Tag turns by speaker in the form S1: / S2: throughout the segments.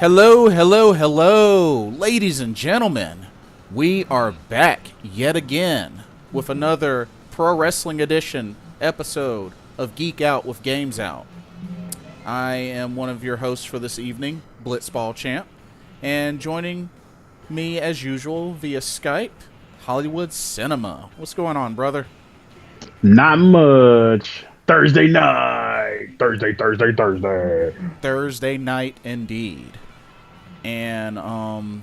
S1: Hello, hello, hello, ladies and gentlemen. We are back yet again with another Pro Wrestling Edition episode of Geek Out with Games Out. I am one of your hosts for this evening, Blitzball Champ, and joining me as usual via Skype, Hollywood Cinema. What's going on, brother?
S2: Not much. Thursday night. Thursday.
S1: Thursday night indeed. And how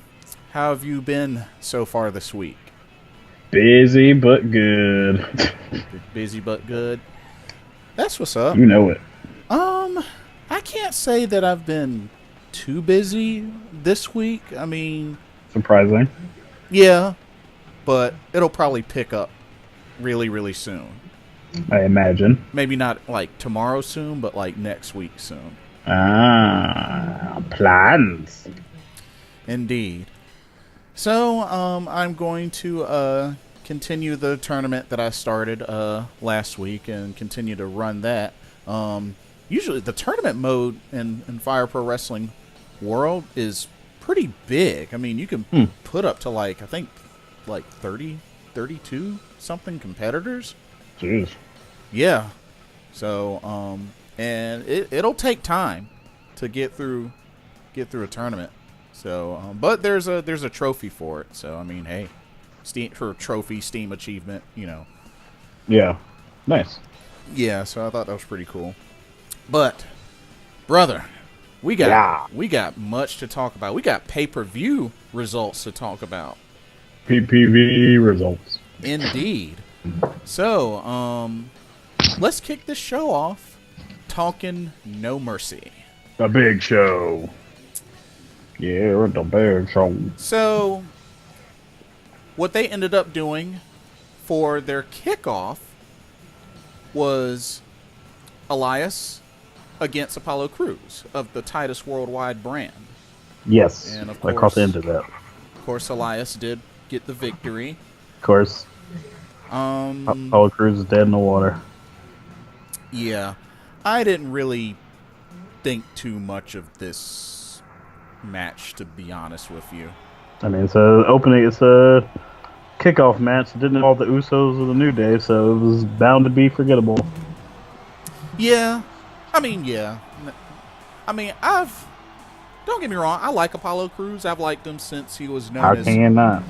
S1: have you been so far this week?
S2: Busy but good.
S1: Busy but good. That's what's up.
S2: You know it.
S1: I can't say that I've been too busy this week. I mean,
S2: Surprising.
S1: yeah, but it'll probably pick up really, really soon.
S2: I imagine.
S1: Maybe not like tomorrow soon, but like next week soon.
S2: Plans.
S1: Indeed. So, I'm going to continue the tournament that I started last week and continue to run that. Usually, the tournament mode in Fire Pro Wrestling World is pretty big. I mean, you can put up to like, I think, like 30, 32 something competitors.
S2: Jeez.
S1: Yeah. So, and it'll take time to get through a tournament. So, but there's a trophy for it. So, I mean, hey, Steam achievement, you know.
S2: Yeah. Nice.
S1: Yeah, so I thought that was pretty cool. But, brother, we got much to talk about. We got pay-per-view results to talk about.
S2: PPV results.
S1: Indeed. So, let's kick this show off talking No Mercy.
S2: The big show. Yeah, the big show.
S1: So, what they ended up doing for their kickoff was Elias against Apollo Crews of the Titus Worldwide brand.
S2: Yes.
S1: And of
S2: I caught the end of that.
S1: Of course, Elias did get the victory.
S2: Of course. Apollo Crews is dead in the water.
S1: Yeah. I didn't really think too much of this match, to be honest with you.
S2: I mean, it's a kickoff match. It didn't involve the Usos or the New Day, so it was bound to be forgettable.
S1: Yeah. I mean, yeah. I mean, don't get me wrong, I like Apollo Crews. I've liked him since he was known
S2: How
S1: as...
S2: can you not?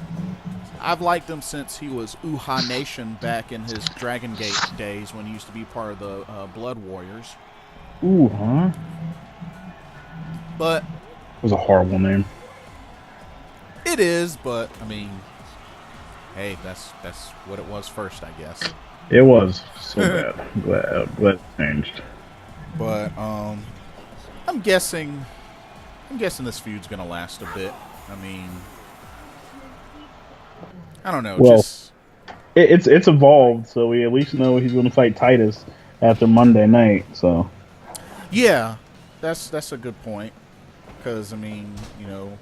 S1: I've liked him since he was Uha Nation back in his Dragon Gate days when he used to be part of the Blood Warriors.
S2: Ooh, huh?
S1: But...
S2: It was a horrible name.
S1: It is, but, I mean... Hey, that's what it was first, I guess.
S2: It was so bad. Glad it changed.
S1: But I'm guessing this feud's gonna last a bit. I mean, I don't know.
S2: Well, it's evolved, so we at least know he's gonna fight Titus after Monday night. So
S1: yeah, that's a good point. Because I mean, you know,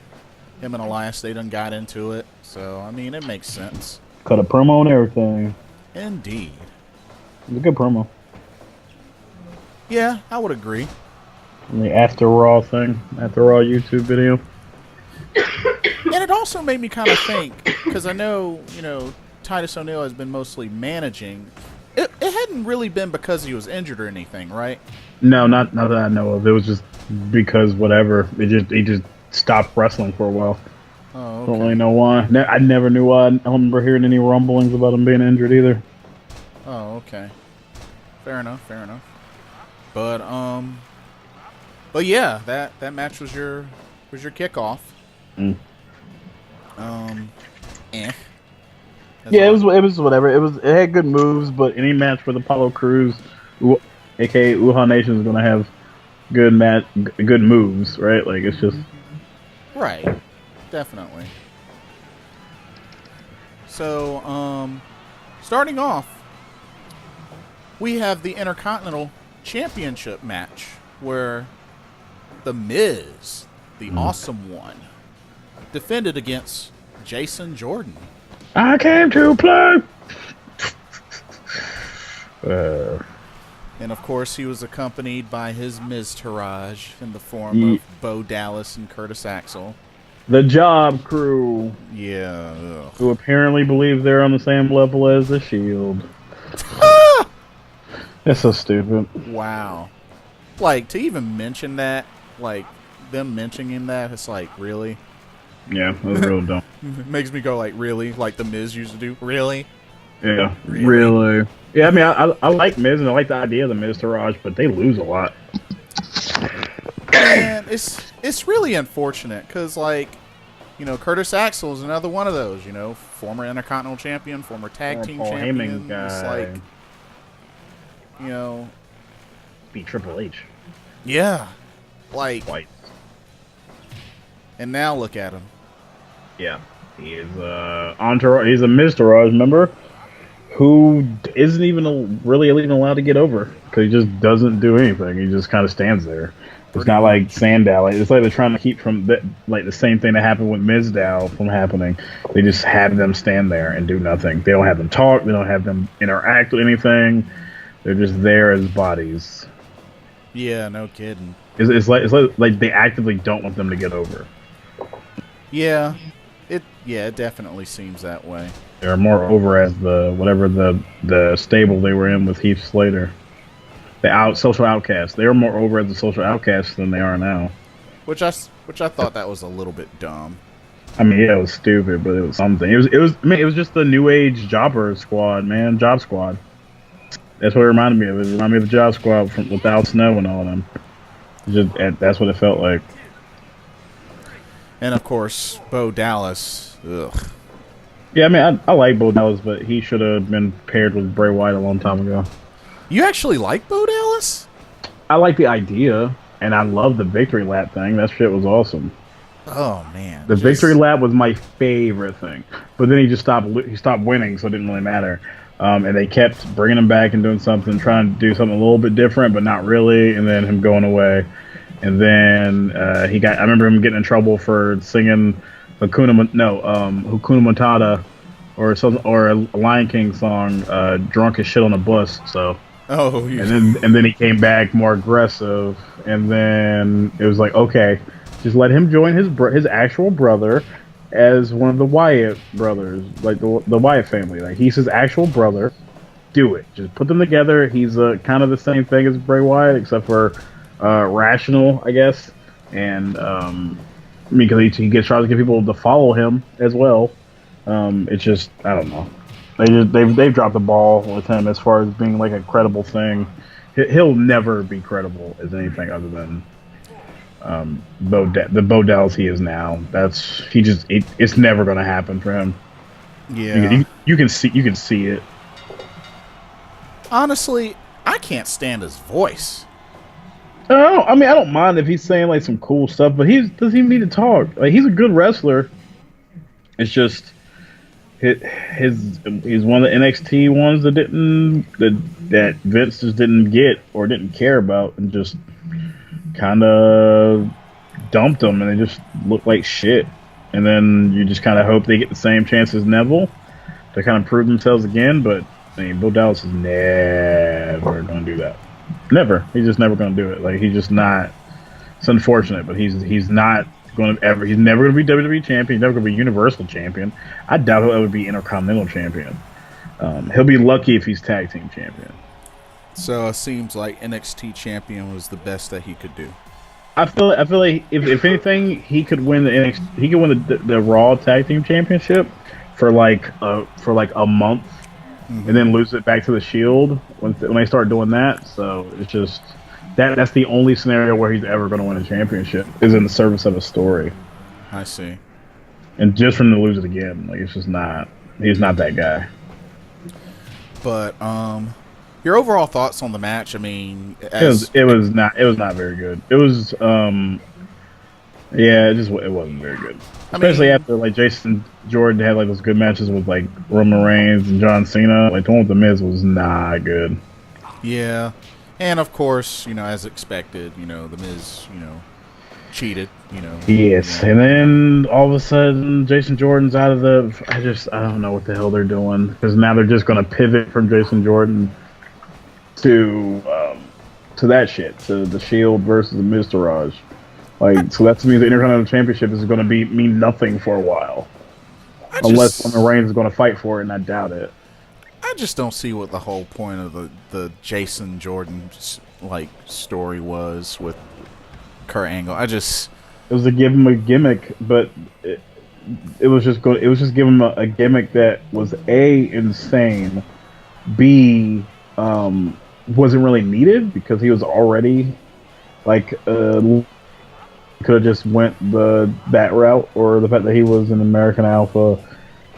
S1: him and Elias, they done got into it. So I mean, it makes sense.
S2: Cut a promo and everything.
S1: Indeed.
S2: It was a good promo.
S1: Yeah, I would agree.
S2: And the After Raw thing, After Raw YouTube video.
S1: And it also made me kind of think, because I know, you know, Titus O'Neil has been mostly managing. It hadn't really been because he was injured or anything, right?
S2: No, not that I know of. It was just because whatever. He just stopped wrestling for a while.
S1: Oh, okay.
S2: Don't really know why. I never knew why. I don't remember hearing any rumblings about him being injured either.
S1: Oh, okay. Fair enough. But yeah, that match was your kickoff.
S2: Mm.
S1: Yeah,
S2: it was whatever. It had good moves, but any match with Apollo Crews, aka Uha Nation, is gonna have good moves, right? Like it's just
S1: right, definitely. So, starting off, we have the Intercontinental Championship match where The Miz, the Awesome One, defended against Jason Jordan.
S2: I came to play.
S1: And of course, he was accompanied by his Miztourage in the form
S2: Ye-
S1: of Bo Dallas and Curtis Axel.
S2: the Job Crew,
S1: Yeah.
S2: who apparently believe they're on the same level as the Shield. That's so stupid.
S1: Wow. Like, to even mention that, like, them mentioning that, it's like, really?
S2: Yeah, that was real dumb.
S1: It makes me go, like, really? Like the Miz used to do? Really?
S2: Yeah,
S1: Really?
S2: really. Yeah, I mean, I like Miz and I like the idea of the Miz Taraj, but they lose a lot.
S1: And it's really unfortunate, because, like, you know, Curtis Axel is another one of those, you know, former Intercontinental Champion, former Tag Team
S2: Paul
S1: Champion.
S2: Heyman guy.
S1: It's like, you know...
S2: Beat Triple H.
S1: Yeah. Like...
S2: Twice.
S1: And now look at him.
S2: Yeah. He is entourage. He's a Miztourage member who isn't even really even allowed to get over because he just doesn't do anything. He just kind of stands there. It's not like Sandow. It's like they're trying to keep from like the same thing that happened with Mizdow from happening. They just have them stand there and do nothing. They don't have them talk. They don't have them interact with anything. They're just there as bodies.
S1: Yeah, no kidding.
S2: It's like they actively don't want them to get over.
S1: Yeah. It definitely seems that way.
S2: They're more over as the stable they were in with Heath Slater. The social outcasts. They were more over as the social outcasts than they are now.
S1: Which I thought that was a little bit dumb.
S2: I mean, yeah, it was stupid, but it was something. It was just the new age jobber squad, man. Job squad. That's what it reminded me of. It reminded me of the Job Squad without Snow and all them. That's what it felt like.
S1: And of course, Bo Dallas. Ugh.
S2: Yeah, I mean, I like Bo Dallas, but he should have been paired with Bray Wyatt a long time ago.
S1: You actually like Bo Dallas?
S2: I like the idea, and I love the victory lap thing. That shit was awesome.
S1: Oh man,
S2: The victory lap was my favorite thing, but then he stopped winning, so it didn't really matter. And they kept bringing him back and doing something, trying to do something a little bit different, but not really. And then him going away, and then I remember him getting in trouble for singing Hakuna Matata or a Lion King song, drunk as shit on a bus. So.
S1: Oh, yeah.
S2: And then he came back more aggressive, and then it was like, okay, just let him join his actual brother as one of the Wyatt brothers, like the Wyatt family. Like, he's his actual brother. Do it. Just put them together. He's kind of the same thing as Bray Wyatt, except for rational, I guess. And because he tries to get people to follow him as well. It's just, I don't know. They've dropped the ball with him as far as being like a credible thing. He'll never be credible as anything other than the Bo Dallas he is now. It's never going to happen for him.
S1: Yeah,
S2: you can see it.
S1: Honestly, I can't stand his voice.
S2: I mean, I don't mind if he's saying like some cool stuff, but doesn't even need to talk. Like, he's a good wrestler. It's just. He's one of the NXT ones that Vince just didn't get or didn't care about, and just kind of dumped them, and they just look like shit. And then you just kind of hope they get the same chance as Neville to kind of prove themselves again. But I mean, Bo Dallas is never going to do that. Never. He's just never going to do it. Like, he's just not. It's unfortunate, but he's not. He's never going to be WWE champion. He's never going to be Universal champion. I doubt he'll ever be Intercontinental champion. He'll be lucky if he's tag team champion.
S1: So it seems like NXT champion was the best that he could do.
S2: I feel like if anything, he could win the NXT. He could win the Raw tag team championship for like a month, and then lose it back to the Shield when they start doing that. So it's just. That's the only scenario where he's ever going to win a championship is in the service of a story.
S1: I see.
S2: And just for him to lose it again, like, it's just not. He's not that guy.
S1: But your overall thoughts on the match? I mean,
S2: it was not very good. It was it wasn't very good. Especially after like Jason Jordan had like those good matches with like Roman Reigns and John Cena. Like, the one with the Miz was not good.
S1: Yeah. And of course, you know, as expected, you know, the Miz, you know, cheated, you know.
S2: Yes, and then all of a sudden, Jason Jordan's out of the. I don't know what the hell they're doing, because now they're just going to pivot from Jason Jordan to to that shit, to the Shield versus the Miztourage. Like, so that means the Intercontinental Championship is going to mean nothing for a while, unless Roman Reigns is going to fight for it, and I doubt it.
S1: I just don't see what the whole point of the Jason Jordan like story was with Kurt Angle. It was
S2: to give him a gimmick, but it was just give him a gimmick that was A, insane, B, wasn't really needed because he was already like could have just went that route, or the fact that he was an American Alpha.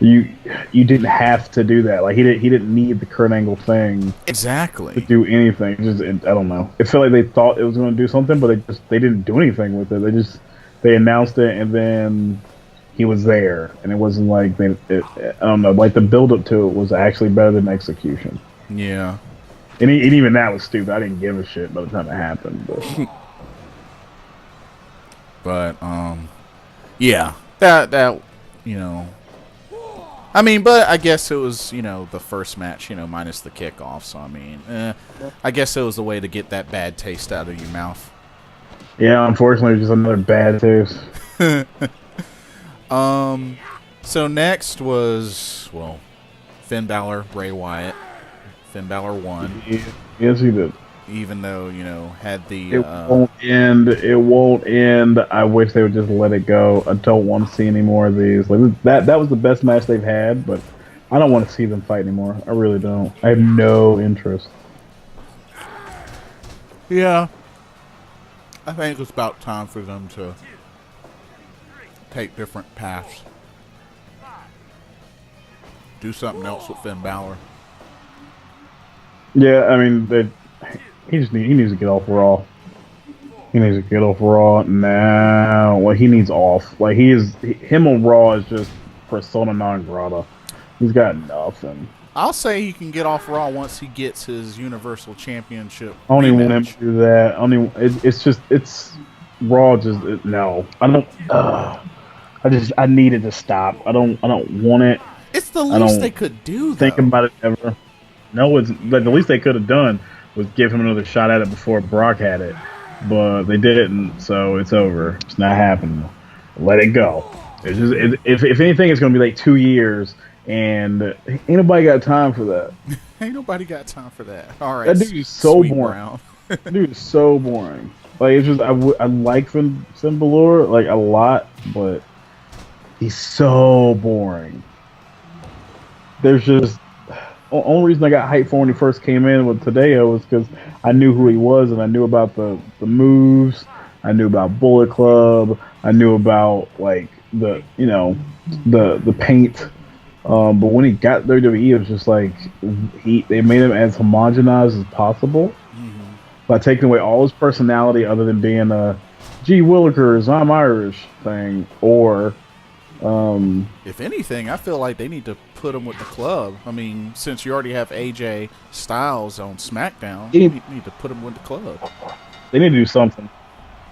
S2: You didn't have to do that. Like he didn't need the Kurt Angle thing
S1: exactly
S2: to do anything. I don't know. It felt like they thought it was going to do something, but they didn't do anything with it. They announced it, and then he was there, and it wasn't like I don't know. Like the build up to it was actually better than execution.
S1: Yeah,
S2: and even that was stupid. I didn't give a shit by the time it happened.
S1: But yeah, that I mean, but I guess it was, the first match, minus the kickoff. So, I mean, I guess it was a way to get that bad taste out of your mouth.
S2: Yeah, unfortunately, just another bad taste.
S1: So next was, Finn Balor, Bray Wyatt. Finn Balor won.
S2: Yes, he did.
S1: Even though, had the...
S2: It won't end. It won't end. I wish they would just let it go. I don't want to see any more of these. Like that was the best match they've had, but I don't want to see them fight anymore. I really don't. I have no interest.
S1: Yeah. I think it's about time for them to take different paths. Do something else with Finn Balor.
S2: Yeah, I mean, he needs to get off Raw. He needs to get off Raw now. Like, he needs off. Like, him on Raw is just persona non grata. He's got nothing.
S1: I'll say he can get off Raw once he gets his Universal Championship.
S2: I don't even want him to do that. It's Raw. No. I don't. I need it to stop. I don't want it.
S1: It's the least they could do, though.
S2: Think about it ever. No, it's like the least they could have done was give him another shot at it before Brock had it, but they didn't, so it's over. It's not happening. Let it go. It's just if anything, it's going to be like 2 years, and ain't nobody got time for that.
S1: Ain't nobody got time for that. All right,
S2: that dude is so boring. That dude is so boring. Like it's just I like Finn Balor like a lot, but he's so boring. There's just. The only reason I got hyped for when he first came in with Tadeo was because I knew who he was and I knew about the moves. I knew about Bullet Club. I knew about like the paint. But when he got WWE, it was just like they made him as homogenized as possible by taking away all his personality, other than being a "Gee Willikers, I'm Irish" thing, or.
S1: If anything, I feel like they need to put him with the club. I mean, since you already have AJ Styles on SmackDown, you need to put him with the club.
S2: They need to do something.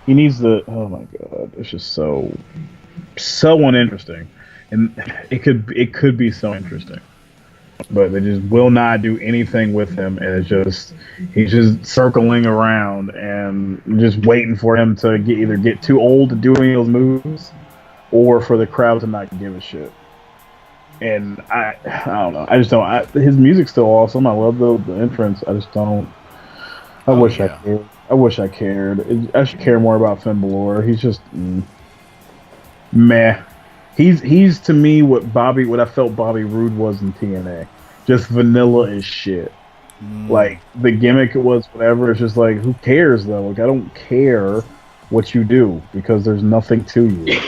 S2: He needs to. Oh my god, it's just so uninteresting, and it could be so interesting, but they just will not do anything with him, and he's just circling around and just waiting for him to either get too old to do any of those moves, or for the crowd to not give a shit. And I don't know. I just don't. His music's still awesome. I love the entrance. I just don't. I wish I cared. I wish I cared. I should care more about Finn Balor. He's just meh. He's to me what I felt Bobby Roode was in TNA. Just vanilla as shit. Like the gimmick was whatever. It's just like, who cares though? Like I don't care what you do because there's nothing to you.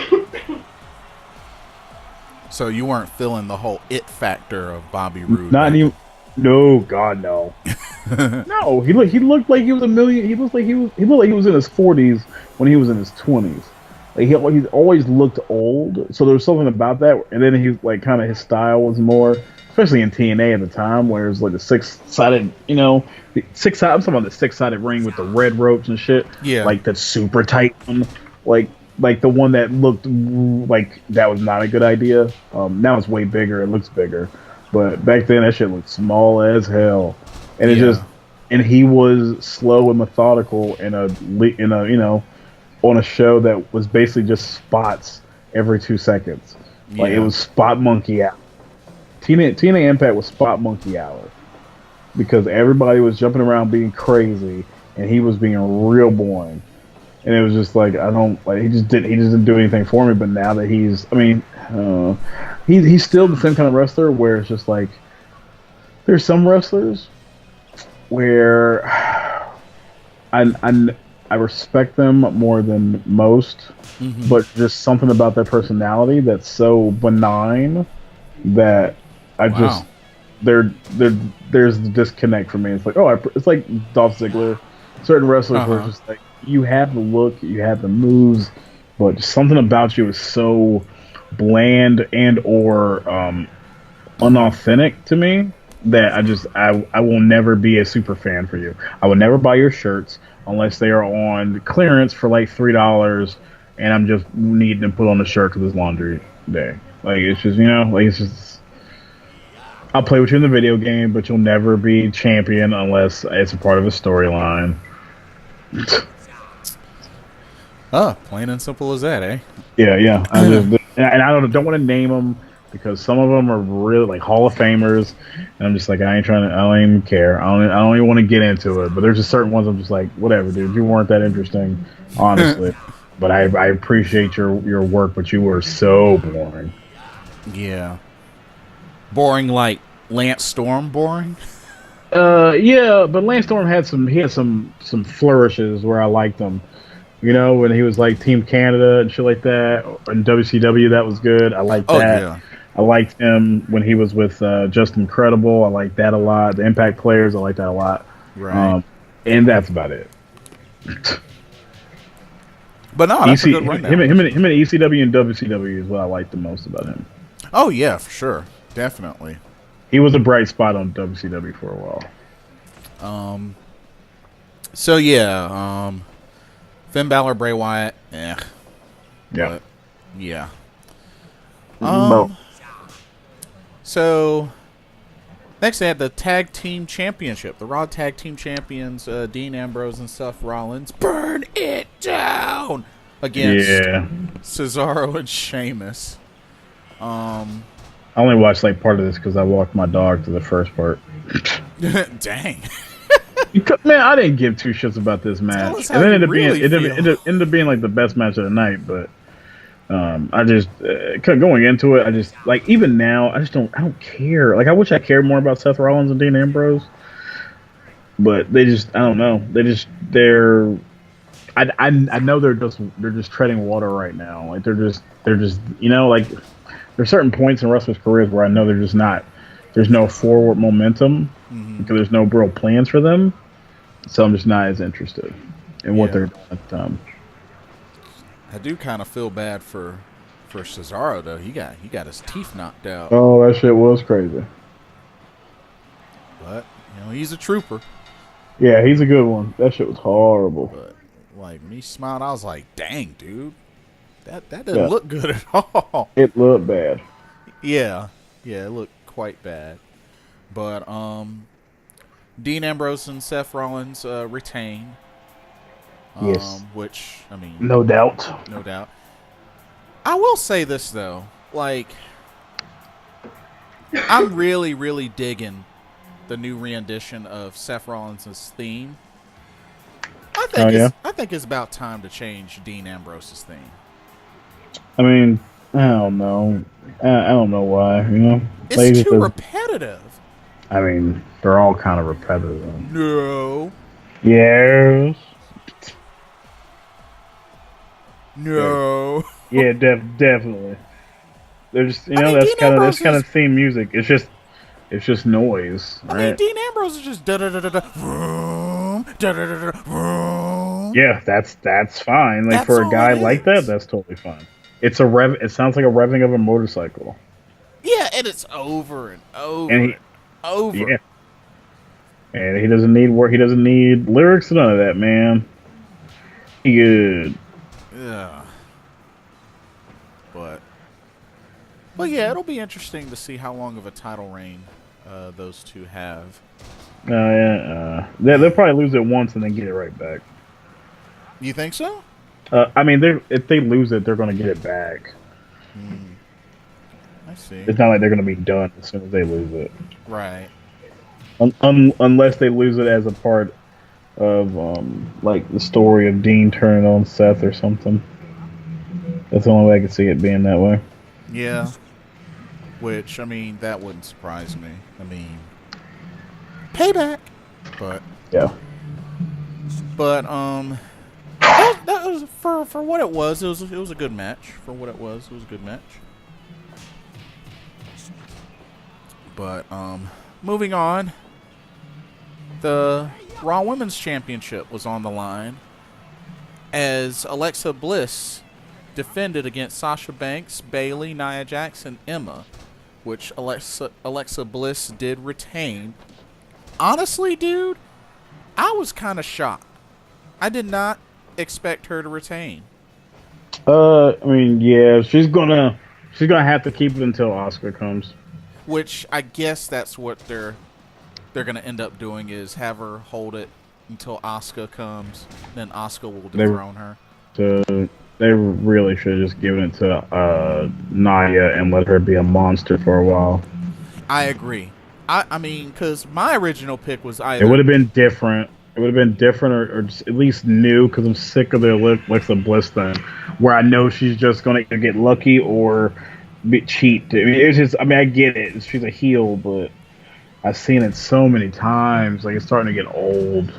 S1: So you weren't feeling the whole it factor of Bobby Roode?
S2: Not even. No, God, no. No, he looked like he was a million. He looked like he was in his 40s when he was in his 20s. Like he's always looked old. So there was something about that. And then he like kind of his style was more, especially in TNA at the time, where it was like the six-sided, I'm talking about the six-sided ring with the red ropes and shit.
S1: Yeah.
S2: Like the super tight one. Like the one that looked like that was not a good idea. Now it's way bigger. It looks bigger. But back then that shit looked small as hell. And and he was slow and methodical on a show that was basically just spots every 2 seconds. Like it
S1: Yeah.
S2: was spot monkey hour. TNA Impact was spot monkey hour because everybody was jumping around being crazy, and he was being real boring. And it was just like I don't like he just didn't do anything for me. But now that he's still the same kind of wrestler where it's just like there's some wrestlers where I respect them more than most,
S1: Hmm.
S2: but just something about their personality that's so benign that I just
S1: Wow.
S2: there's the disconnect for me. It's like it's like Dolph Ziggler, certain wrestlers
S1: Uh
S2: where it's
S1: huh.
S2: just like you have the look, you have the moves, but just something about you is so bland and or unauthentic to me that I will never be a super fan for you. I will never buy your shirts unless they are on clearance for like $3, and I'm just needing to put on the shirt because it's laundry day. Like it's just like it's just I'll play with you in the video game, but you'll never be champion unless it's a part of a storyline.
S1: Oh, plain and simple as that, eh?
S2: Yeah, yeah. And I don't want to name them because some of them are really like Hall of Famers, and I'm just like I ain't trying to. I don't even care. I don't even want to get into it. But there's just certain ones I'm just like whatever, dude. You weren't that interesting, honestly. But I appreciate your work, but you were so boring.
S1: Yeah. Boring like Lance Storm boring?
S2: Yeah, but Lance Storm had some flourishes where I liked him. You know, when he was like Team Canada and shit like that, and WCW, that was good. I liked
S1: Oh,
S2: that.
S1: yeah.
S2: I liked him when he was with Just Incredible. I liked that a lot. The Impact Players, I liked that a lot.
S1: Right.
S2: Um, and that's about it.
S1: But no, that's a
S2: EC
S1: good rundown. That's a good.
S2: him and ECW and WCW is what I liked the most about him.
S1: Oh, yeah, for sure. Definitely.
S2: He was a bright spot on WCW for a while.
S1: So, yeah. Finn Balor, Bray Wyatt.
S2: Yeah.
S1: But, yeah.
S2: Well,
S1: So, next they had the Tag Team Championship. The Raw Tag Team Champions, Dean Ambrose and Seth Rollins. Burn it down! Against
S2: yeah.
S1: Cesaro and Sheamus.
S2: I only watched like part of this because I walked my dog to the first part.
S1: Dang.
S2: Man, I didn't give two shits about this
S1: Tell
S2: match,
S1: us
S2: and
S1: how
S2: then
S1: you really feel.
S2: ended up being like the best match of the night. But I just going into it, I just like even now, I don't care. Like I wish I cared more about Seth Rollins and Dean Ambrose, but they just I don't know. I know they're just treading water right now. Like they're just like there's certain points in wrestlers' careers where I know they're just not. There's no forward momentum because there's no real plans for them. So I'm just not as interested in what they're
S1: Yeah.
S2: doing at the time.
S1: I do kind of feel bad for Cesaro though. He got his teeth knocked out,
S2: Oh, that shit was crazy.
S1: but he's a trooper.
S2: Yeah, he's a good one. That shit was horrible.
S1: But like when he smiled, I was like, "Dang, dude, that didn't
S2: Yeah,
S1: look good at all."
S2: it looked bad.
S1: Yeah, yeah, it looked quite bad. But Dean Ambrose and Seth Rollins retain,
S2: Yes,
S1: which I mean,
S2: no doubt.
S1: no doubt. I will say this though, like I'm really, really digging the new rendition of Seth Rollins' theme.
S2: Oh yeah.
S1: I think it's about time to change Dean Ambrose's theme.
S2: I mean, I don't know. I don't know why.
S1: It's
S2: Like it just
S1: too
S2: does.
S1: repetitive.
S2: I mean, they're all kind of repetitive.
S1: No,
S2: Yes. Yeah,
S1: no.
S2: yeah, definitely. There's,
S1: I mean, Dean
S2: that's
S1: Ambrose
S2: kind
S1: is.
S2: of theme music. It's just noise,
S1: I mean,
S2: right?
S1: Dean Ambrose is just da da da da da vroom, da da da da vroom.
S2: Yeah, that's fine. Like
S1: That's
S2: for a
S1: all it
S2: guy like that,
S1: is.
S2: that's totally fine. It's a rev. It sounds like a revving of a motorcycle,
S1: Yeah, and it's over and over
S2: and
S1: and over.
S2: yeah, and he doesn't need work. He doesn't need lyrics. None of that, man. He good.
S1: Yeah. But yeah, it'll be interesting to see how long of a title reign those two have.
S2: Yeah. They'll probably lose it once and then get it right back.
S1: You think so?
S2: I mean, if they lose it, they're going to get it back.
S1: I see.
S2: It's not like they're going to be done as soon as they lose it.
S1: Right.
S2: Unless they lose it as a part of like the story of Dean turning on Seth or something. That's the only way I can see it being that way.
S1: Yeah. Which, I mean, that wouldn't surprise me. I mean, payback. But
S2: Yeah.
S1: that was for what it was. It was a good match. For what it was a good match. But moving on, the Raw Women's Championship was on the line as Alexa Bliss defended against Sasha Banks, Bayley, Nia Jax, and Emma, which Alexa Bliss did retain. Honestly, dude, I was kind of shocked. I did not expect her to retain.
S2: I mean, yeah, she's gonna have to keep it until Oscar comes.
S1: Which I guess that's what they're gonna end up doing, is have her hold it until Asuka comes. Then Asuka will dethrone her.
S2: So they really should have just given it to Nia and let her be a monster for a while.
S1: I agree. I mean, because my original pick was either...
S2: It would have been different. It would have been different or just at least new, because I'm sick of their Alexa Bliss thing, where I know she's just going to either get lucky or cheat. I mean, it's just, I mean, I get it. She's a heel, but I've seen it so many times. Like, it's starting to get old.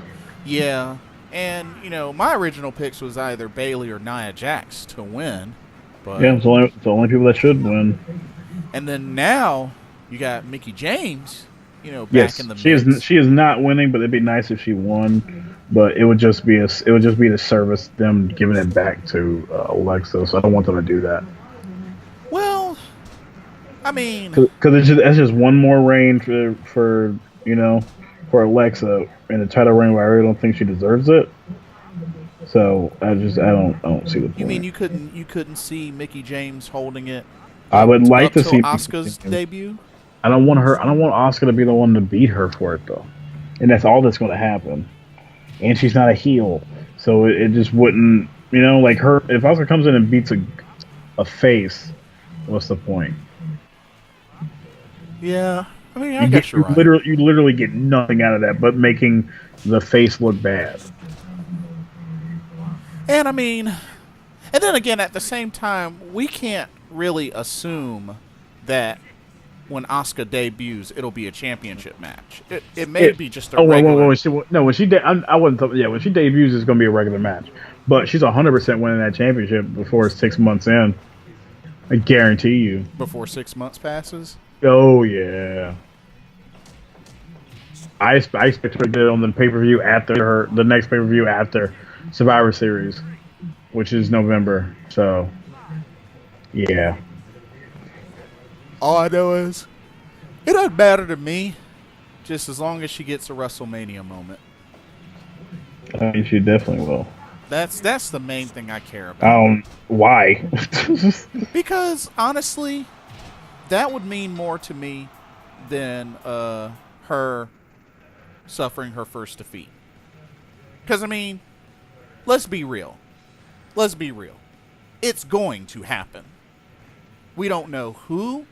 S1: Yeah. And, you know, my original picks was either Bayley or Nia Jax to win. But
S2: yeah, it's the only people that should win.
S1: And then now you got Mickie James, you know, back in the
S2: mix. She is not winning, but it'd be nice if she won. But it would just be to service them giving it back to Alexa. So I don't want them to do that.
S1: Well, I mean,
S2: because that's just one more reign for Alexa in the title reign, where I really don't think she deserves it. So I don't see the point.
S1: You mean you couldn't see Mickie James holding it?
S2: I would like to see
S1: Asuka's debut.
S2: I don't want Asuka to be the one to beat her for it though, and that's all that's going to happen. And she's not a heel, so it just wouldn't. You know, like her, if Asuka comes in and beats a face, what's the point?
S1: Yeah, I mean, I guess you're right.
S2: You literally get nothing out of that but making the face look bad.
S1: And I mean, and then again, at the same time, we can't really assume that when Asuka debuts, it'll be a championship match. It may be just a regular...
S2: when she debuts, it's going to be a regular match. But she's 100% winning that championship before 6 months in. I guarantee you.
S1: Before 6 months passes?
S2: Oh, yeah. I expect her to get it on the pay-per-view after the next pay-per-view after Survivor Series, which is November. So, yeah.
S1: All I know is it doesn't matter to me, just as long as she gets a WrestleMania moment.
S2: I mean, she definitely will.
S1: That's the main thing I care about.
S2: Why?
S1: Because honestly, that would mean more to me than her suffering her first defeat. Because I mean, let's be real. It's going to happen. We don't know who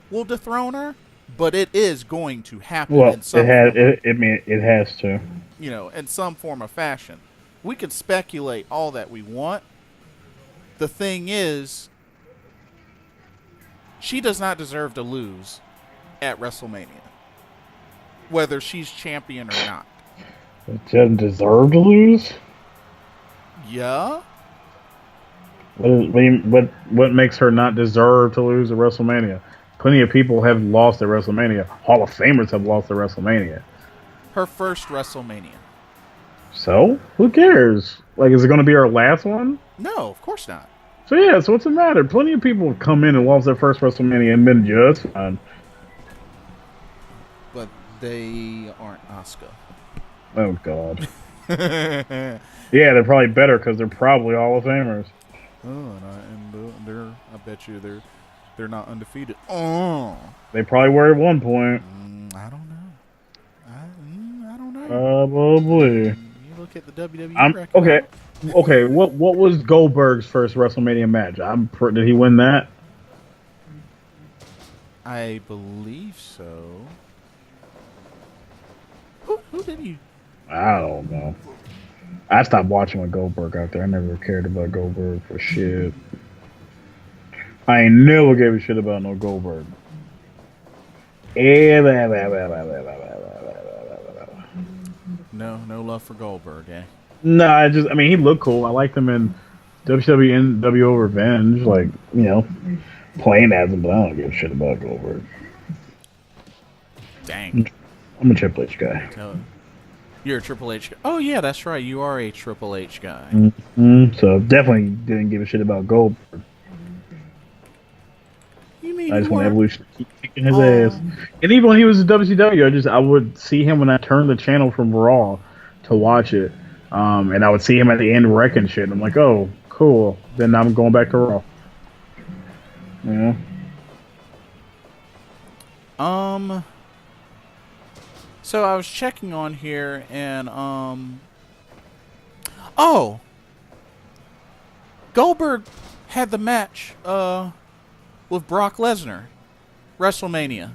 S1: will dethrone her, but it is going to happen.
S2: Well,
S1: in some
S2: it has to.
S1: You know, in some form or fashion. We can speculate all that we want. The thing is, she does not deserve to lose at WrestleMania, whether she's champion or not.
S2: She doesn't deserve to lose?
S1: Yeah.
S2: What makes her not deserve to lose at WrestleMania? Plenty of people have lost at WrestleMania. Hall of Famers have lost at WrestleMania.
S1: Her first WrestleMania.
S2: So? Who cares? Like, is it going to be her last one?
S1: No, of course not.
S2: So yeah, so what's the matter? Plenty of people have come in and lost their first WrestleMania and been just fine.
S1: But they aren't Asuka.
S2: Oh, God. Yeah, they're probably better because they're probably Hall of Famers.
S1: Oh, I bet you they're not undefeated. Oh,
S2: they probably were at one point.
S1: I don't know. I don't know.
S2: Probably.
S1: You look at the WWE
S2: I'm
S1: record.
S2: okay. Okay, what was Goldberg's first WrestleMania match? Did he win that?
S1: I believe so. Who did he?
S2: I don't know. I stopped watching with Goldberg out there. I never cared about Goldberg for shit. I ain't never gave a shit about no Goldberg.
S1: No love for Goldberg, eh?
S2: No, I mean, he looked cool. I liked him in WWE NWO Revenge, like, playing as him, but I don't give a shit about Goldberg.
S1: Dang.
S2: I'm a Triple H guy.
S1: You're a Triple H guy. Oh, yeah, that's right. You are a Triple H guy.
S2: So definitely didn't give a shit about Goldberg.
S1: You mean
S2: I just want
S1: weren't-
S2: Evolution to keep kicking his ass. And even when he was in WCW, I would see him when I turned the channel from Raw to watch it. And I would see him at the end wrecking shit. And I'm like, oh, cool. Then I'm going back to Raw.
S1: So I was checking on here and oh, Goldberg had the match with Brock Lesnar, WrestleMania.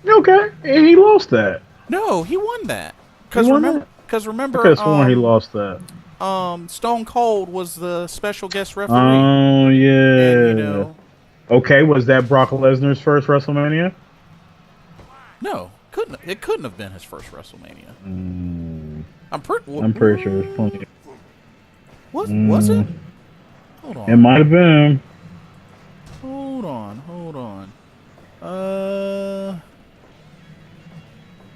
S2: Okay, and he lost that.
S1: No, he won that.
S2: He won
S1: remember,
S2: that?
S1: because remember,
S2: I could have sworn he lost that.
S1: Stone Cold was the special guest referee.
S2: Oh yeah.
S1: And,
S2: Okay, was that Brock Lesnar's first WrestleMania?
S1: No, it couldn't have been his first WrestleMania. I'm
S2: pretty sure it's plenty.
S1: Was it? Hold on.
S2: It might have been.
S1: Hold on.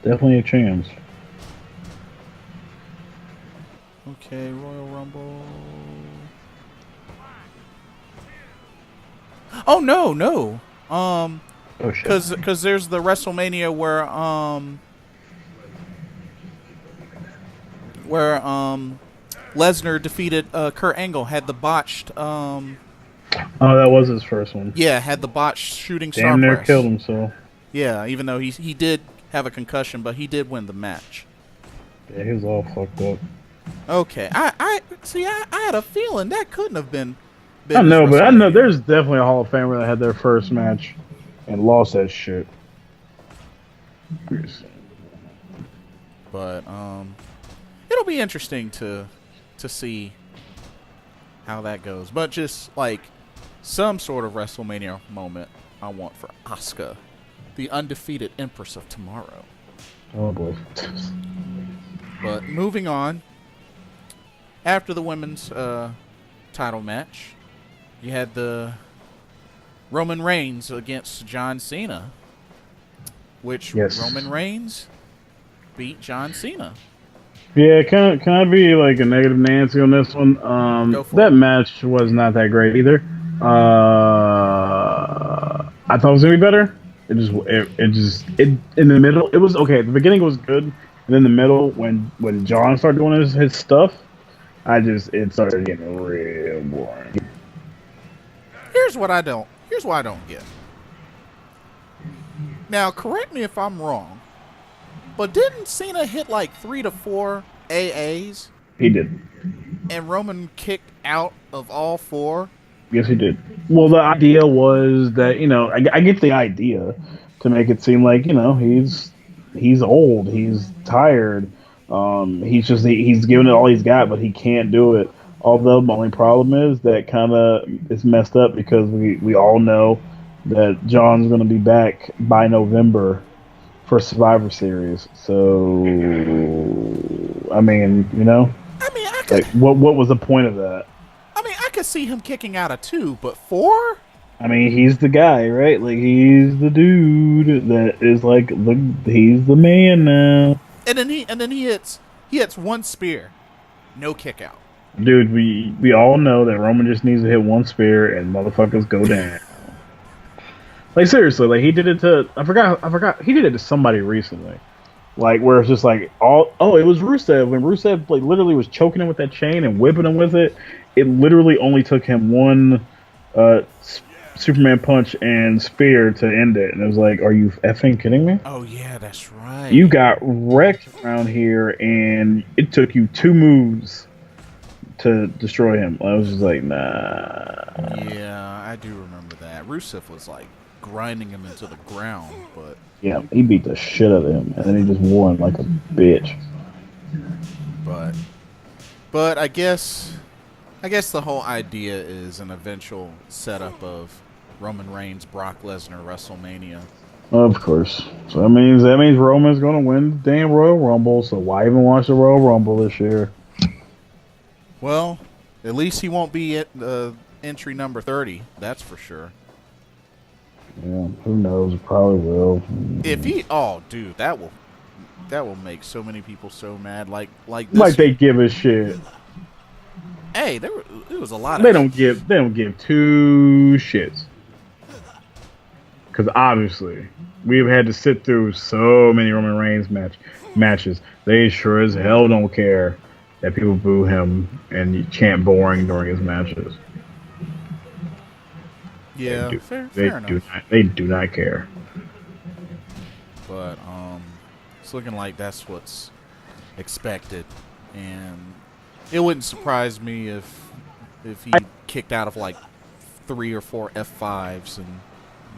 S2: Definitely a chance.
S1: Okay, Royal Rumble. Oh no.
S2: Oh shit.
S1: Because there's the WrestleMania where Lesnar defeated Kurt Angle, had the botched
S2: Oh, that was his first one.
S1: yeah, had the botched shooting star
S2: Damn near
S1: press.
S2: killed himself.
S1: Yeah, even though he did have a concussion, but he did win the match.
S2: Yeah, he was all fucked up.
S1: Okay, I see. I had a feeling that couldn't have been.
S2: I know, but I know there's definitely a Hall of Famer that had their first match and lost that shit.
S1: But it'll be interesting to see how that goes. But just like some sort of WrestleMania moment, I want for Asuka, the undefeated Empress of Tomorrow.
S2: Oh boy.
S1: But moving on, after the women's title match, you had the Roman Reigns against John Cena, which Roman Reigns beat John Cena.
S2: Yeah, can I be like a negative Nancy on this one? That match was not that great either. I thought it was gonna be better. It in the middle it was okay. At the beginning it was good, and then the middle when John started doing his stuff, it started getting real boring.
S1: Here's what I don't get. Now, correct me if I'm wrong, but didn't Cena hit like 3 to 4 AAs?
S2: He did.
S1: And Roman kicked out of all 4?
S2: Yes, he did. Well, the idea was that, I get the idea to make it seem like, he's old, he's tired, he's giving it all he's got, but he can't do it. Although the only problem is that kind of is messed up because we all know that John's going to be back by November for Survivor Series. So, I mean,
S1: I could,
S2: like, what was the point of that?
S1: I mean, I could see him kicking out of 2, but 4?
S2: I mean, he's the guy, right? Like, he's the dude that is like he's the man now.
S1: And then he hits 1 spear, no kick out.
S2: Dude, we all know that Roman just needs to hit 1 spear and motherfuckers go down. Like, seriously, like, he did it to I forgot he did it to somebody recently. Like, where it's just like it was Rusev. When Rusev like literally was choking him with that chain and whipping him with it, it literally only took him 1 Superman punch and spear to end it, and it was like, are you effing kidding me?
S1: Oh yeah, that's right.
S2: You got wrecked around here, and it took you 2 moves to destroy him. I was just like, nah.
S1: Yeah, I do remember that. Rusev was like grinding him into the ground, but
S2: Yeah, he beat the shit out of him, and then he just won like a bitch.
S1: but I guess the whole idea is an eventual setup of Roman Reigns, Brock Lesnar, WrestleMania.
S2: Of course. So that means Roman's gonna win the damn Royal Rumble. So why even watch the Royal Rumble this year?
S1: Well, at least he won't be at entry number 30. That's for sure.
S2: Yeah, who knows? Probably will.
S1: If he, oh, dude, that will make so many people so mad. Like
S2: Like they give a shit.
S1: Hey, there was a lot.
S2: They don't give 2 shits. Because obviously, we've had to sit through so many Roman Reigns matches. They sure as hell don't care that people boo him and chant boring during his matches.
S1: Yeah, fair enough.
S2: They do not care.
S1: But it's looking like that's what's expected, and it wouldn't surprise me if he kicked out of like 3 or 4 F5s and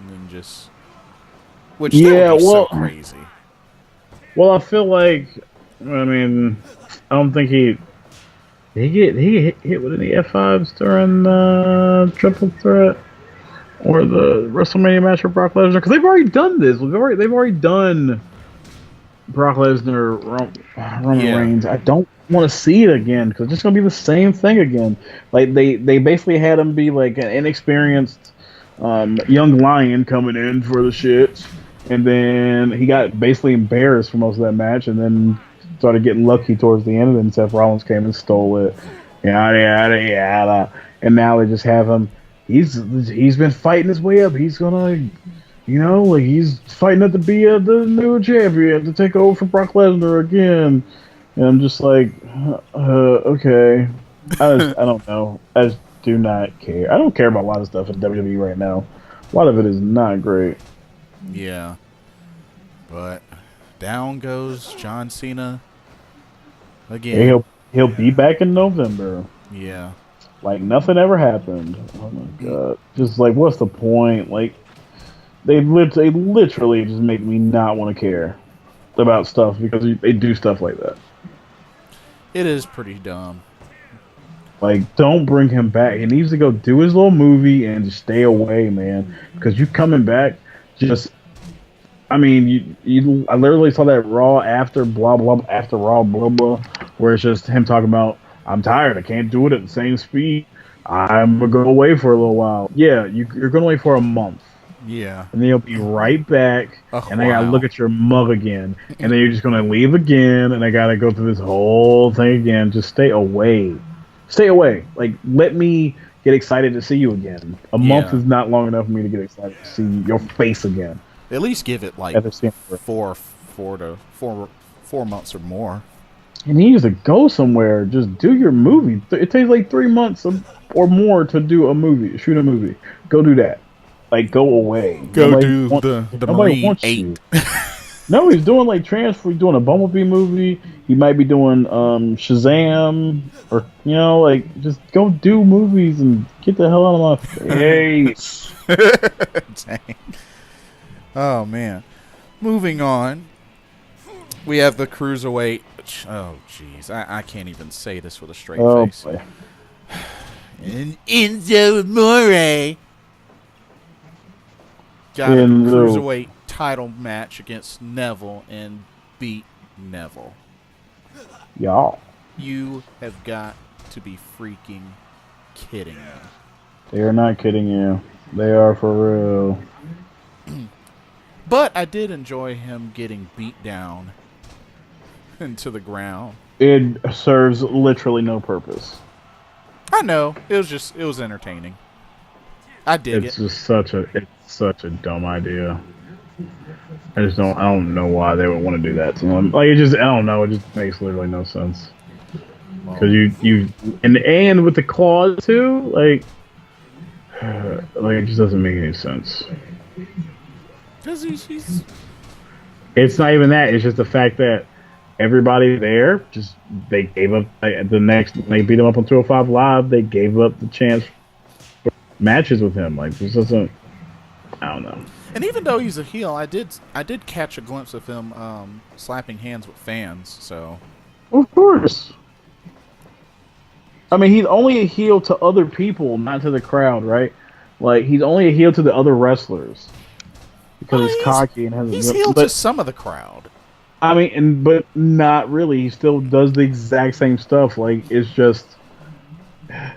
S1: then just, which that would be so crazy.
S2: Well, I feel like, I mean, I don't think he get hit with any F5s during Triple Threat or the WrestleMania match with Brock Lesnar, because they've already done this. They've already done Brock Lesnar, Roman Reigns. I don't want to see it again because it's just gonna be the same thing again. Like they basically had him be like an inexperienced young lion coming in for the shit, and then he got basically embarrassed for most of that match, and then started getting lucky towards the end, and then Seth Rollins came and stole it. Yada yada yada. And now they just have him. He's been fighting his way up. He's gonna, like he's fighting up to be the new champion to take over for Brock Lesnar again. And I'm just like, okay. I don't know. I just do not care. I don't care about a lot of stuff in WWE right now. A lot of it is not great.
S1: Yeah. But down goes John Cena again.
S2: Yeah, he'll be back in November.
S1: Yeah.
S2: Like nothing ever happened. Oh my god! Just like, what's the point? Like, they literally just make me not want to care about stuff because they do stuff like that.
S1: It is pretty dumb.
S2: Like, don't bring him back. He needs to go do his little movie and just stay away, man. Because you coming back, just, I mean, I literally saw that Raw after blah blah after Raw blah blah, where it's just him talking about, I'm tired. I can't do it at the same speed. I'm going to go away for a little while. Yeah, you're going to wait for a month.
S1: Yeah.
S2: And then you'll be right back. And I got to look at your mug again. And then you're just going to leave again. And I got to go through this whole thing again. Just stay away. Stay away. Like, let me get excited to see you again. A month is not long enough for me to get excited to see your face again.
S1: At least give it like 4 months or more.
S2: And he needs to go somewhere. Just do your movie. It takes like 3 months or more to do a movie, shoot a movie. Go do that. Like, go away.
S1: Go do the Marine 8.
S2: No, he's doing like transfer. He's doing a Bumblebee movie. He might be doing Shazam, or like just go do movies and get the hell out of my face.
S1: Dang. Oh man. Moving on, we have the Cruiserweight. Oh jeez, I can't even say this with a straight face.
S2: Boy.
S1: And Enzo Amore got a Cruiserweight title match against Neville and beat Neville.
S2: Y'all.
S1: You have got to be freaking kidding me.
S2: They are not kidding you. They are for real.
S1: But I did enjoy him getting beat down into the ground.
S2: It serves literally no purpose.
S1: I know. It was entertaining. I dig it.
S2: It's just such a dumb idea. I don't know why they would want to do that to them. Like, I don't know. It just makes literally no sense. Because you and with the claws too, like, Like, it just doesn't make any sense.
S1: Because he's
S2: It's not even that. It's just the fact that everybody there just they gave up the next. They beat him up on 205 Live. They gave up the chance for matches with him. Like, this doesn't. I don't know.
S1: and even though he's a heel, I did catch a glimpse of him slapping hands with fans. So
S2: Of course. I mean, he's only a heel to other people, not to the crowd, right? Like, he's only a heel to the other wrestlers because
S1: well,
S2: he's cocky and has.
S1: he's heel to some of the crowd.
S2: I mean, but not really. He still does the exact same stuff. Like, it's just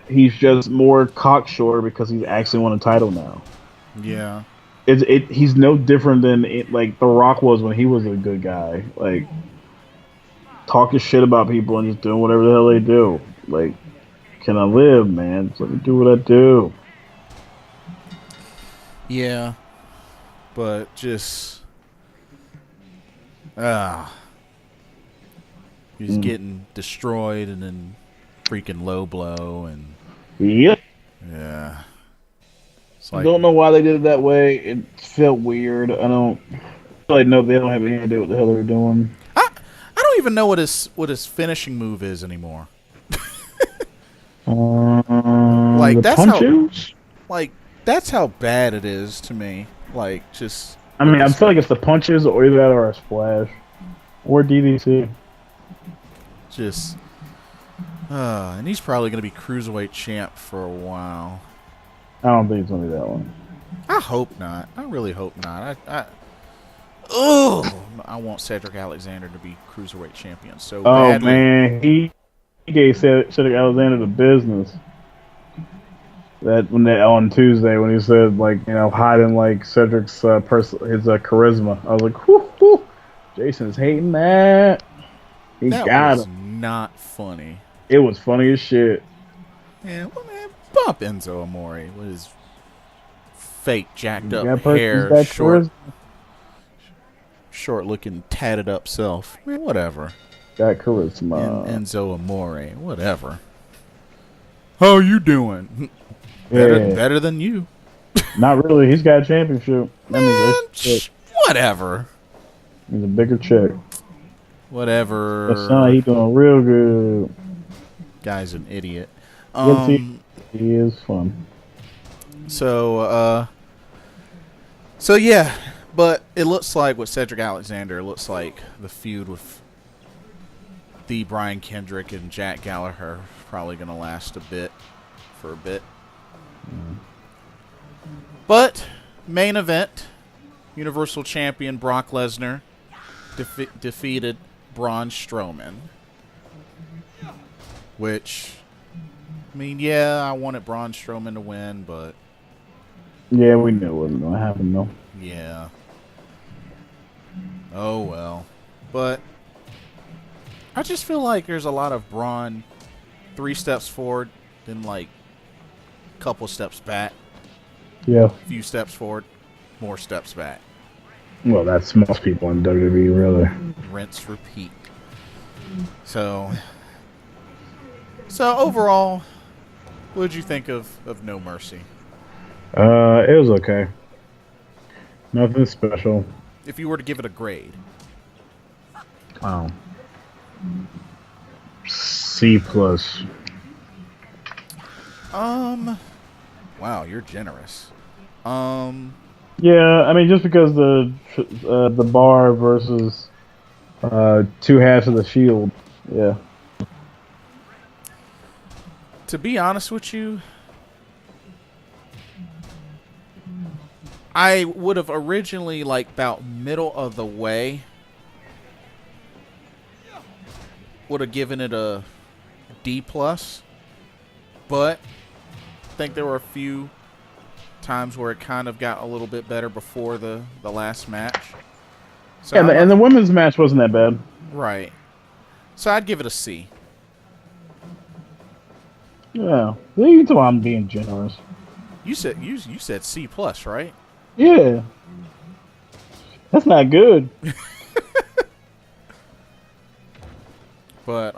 S2: he's just more cocksure because he's actually won a title now.
S1: Yeah.
S2: He's no different than like The Rock was when he was a good guy. Like, talking shit about people and just doing whatever the hell they do. Like, can I live, man? Just let me do what I do.
S1: Yeah. But just he's getting destroyed and then freaking low blow and
S2: Yep.
S1: yeah. It's
S2: I
S1: like,
S2: don't know why they did it that way. It felt weird. I don't like no. They don't have any idea what the hell they're doing.
S1: I don't even know what his finishing move is anymore. Like
S2: The
S1: that's
S2: punches.
S1: that's how bad it is to me. Like just
S2: I mean, I feel like it's the punches or either that or a splash or DDT.
S1: just and he's probably going to be cruiserweight champ for a while.
S2: I don't think it's gonna be that one.
S1: I hope not. I really hope not. I want Cedric Alexander to be cruiserweight champion so
S2: Oh
S1: badly.
S2: man, he gave Cedric Alexander the business. That when they on Tuesday when he said like hiding like Cedric's his charisma. I was like, whoo, whoo. Jason's hating that. He
S1: That
S2: got
S1: was
S2: him.
S1: not funny.
S2: It was funny as shit.
S1: Yeah, well, man, bump Enzo Amore with his fake jacked up
S2: That
S1: hair,
S2: person's got
S1: short,
S2: charisma.
S1: short looking, tatted up self. Man, whatever.
S2: Got charisma.
S1: Enzo Amore, whatever. How you doing?
S2: Yeah.
S1: Better than you.
S2: Not really. He's got a championship. That means
S1: Man,
S2: that's shit.
S1: whatever.
S2: He's a bigger check.
S1: Whatever.
S2: That son, he doing real good.
S1: Guy's an idiot.
S2: Yes, he is fun.
S1: So yeah, but it looks like with Cedric Alexander, it looks like the feud with the Brian Kendrick and Jack Gallagher is probably going to last for a bit. But main event, Universal Champion Brock Lesnar defeated Braun Strowman, which, I mean, yeah, I wanted Braun Strowman to win, but
S2: Yeah, we knew it wasn't going to happen, though.
S1: yeah. Oh, well. But I just feel like there's a lot of Braun 3 steps forward, then like a couple steps back,
S2: Yeah.
S1: a few steps forward, more steps back.
S2: Well, that's most people in WWE, really.
S1: Rinse, repeat. So overall, what did you think of No Mercy?
S2: It was okay. Nothing special.
S1: If you were to give it a grade.
S2: Oh. C plus.
S1: Wow, you're generous.
S2: Yeah, I mean, just because the bar versus 2 halves of the Shield. Yeah.
S1: To be honest with you, I would have originally, like, about middle of the way, would have given it a D+, but I think there were a few times where it kind of got a little bit better before the last match. So
S2: And the women's match wasn't that bad.
S1: right. So I'd give it a C.
S2: Yeah. You know I'm being generous.
S1: You said C+, right?
S2: Yeah. That's not good.
S1: But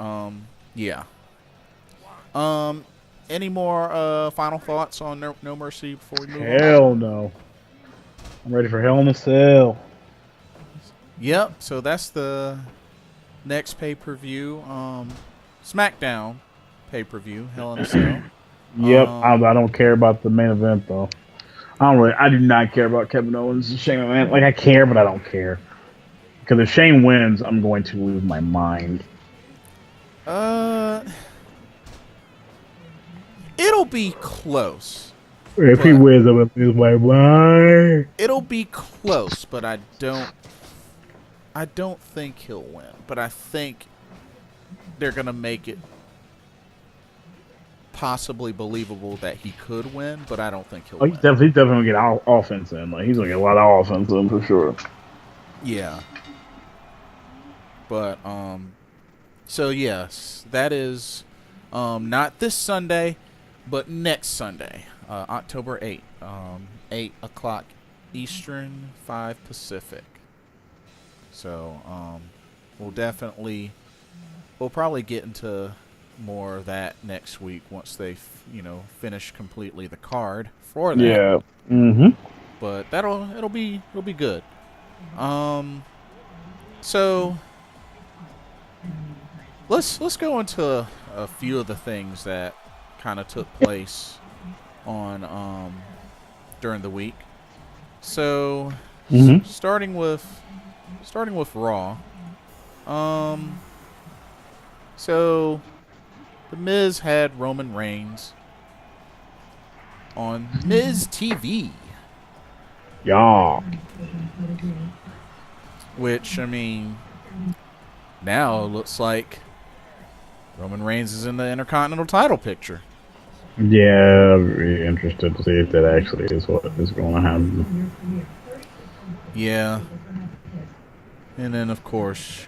S1: yeah. any more final thoughts on No Mercy before we move on?
S2: Hell no. I'm ready for Hell in a Cell.
S1: Yep. So that's the next pay-per-view. SmackDown pay-per-view, Hell in a Cell.
S2: Yep. I don't care about the main event though. I do not care about Kevin Owens and Shane McMahon. Like, I care, but I don't care. Because if Shane wins, I'm going to lose my mind.
S1: It'll be close.
S2: If he wins, I'm going to lose my mind.
S1: It'll be close, but I don't think he'll win. But I think they're going to make it possibly believable that he could win, but I don't think he'll win.
S2: He's definitely going to get offense in. Like, he's going to get a lot of offense in for sure.
S1: Yeah. But, so yes, that is not this Sunday, but next Sunday, October 8th, 8 o'clock Eastern, 5 Pacific. So, we'll probably get into more of that next week once they, finish completely the card for that.
S2: Yeah. Mm-hmm.
S1: But it'll be good. So let's go into a few of the things that kind of took place on during the week. So starting with Raw. So The Miz had Roman Reigns on Miz TV.
S2: Yeah.
S1: Which, I mean, now it looks like Roman Reigns is in the Intercontinental title picture.
S2: Yeah, I'm really interested to see if that actually is what is going to happen.
S1: Yeah. And then, of course,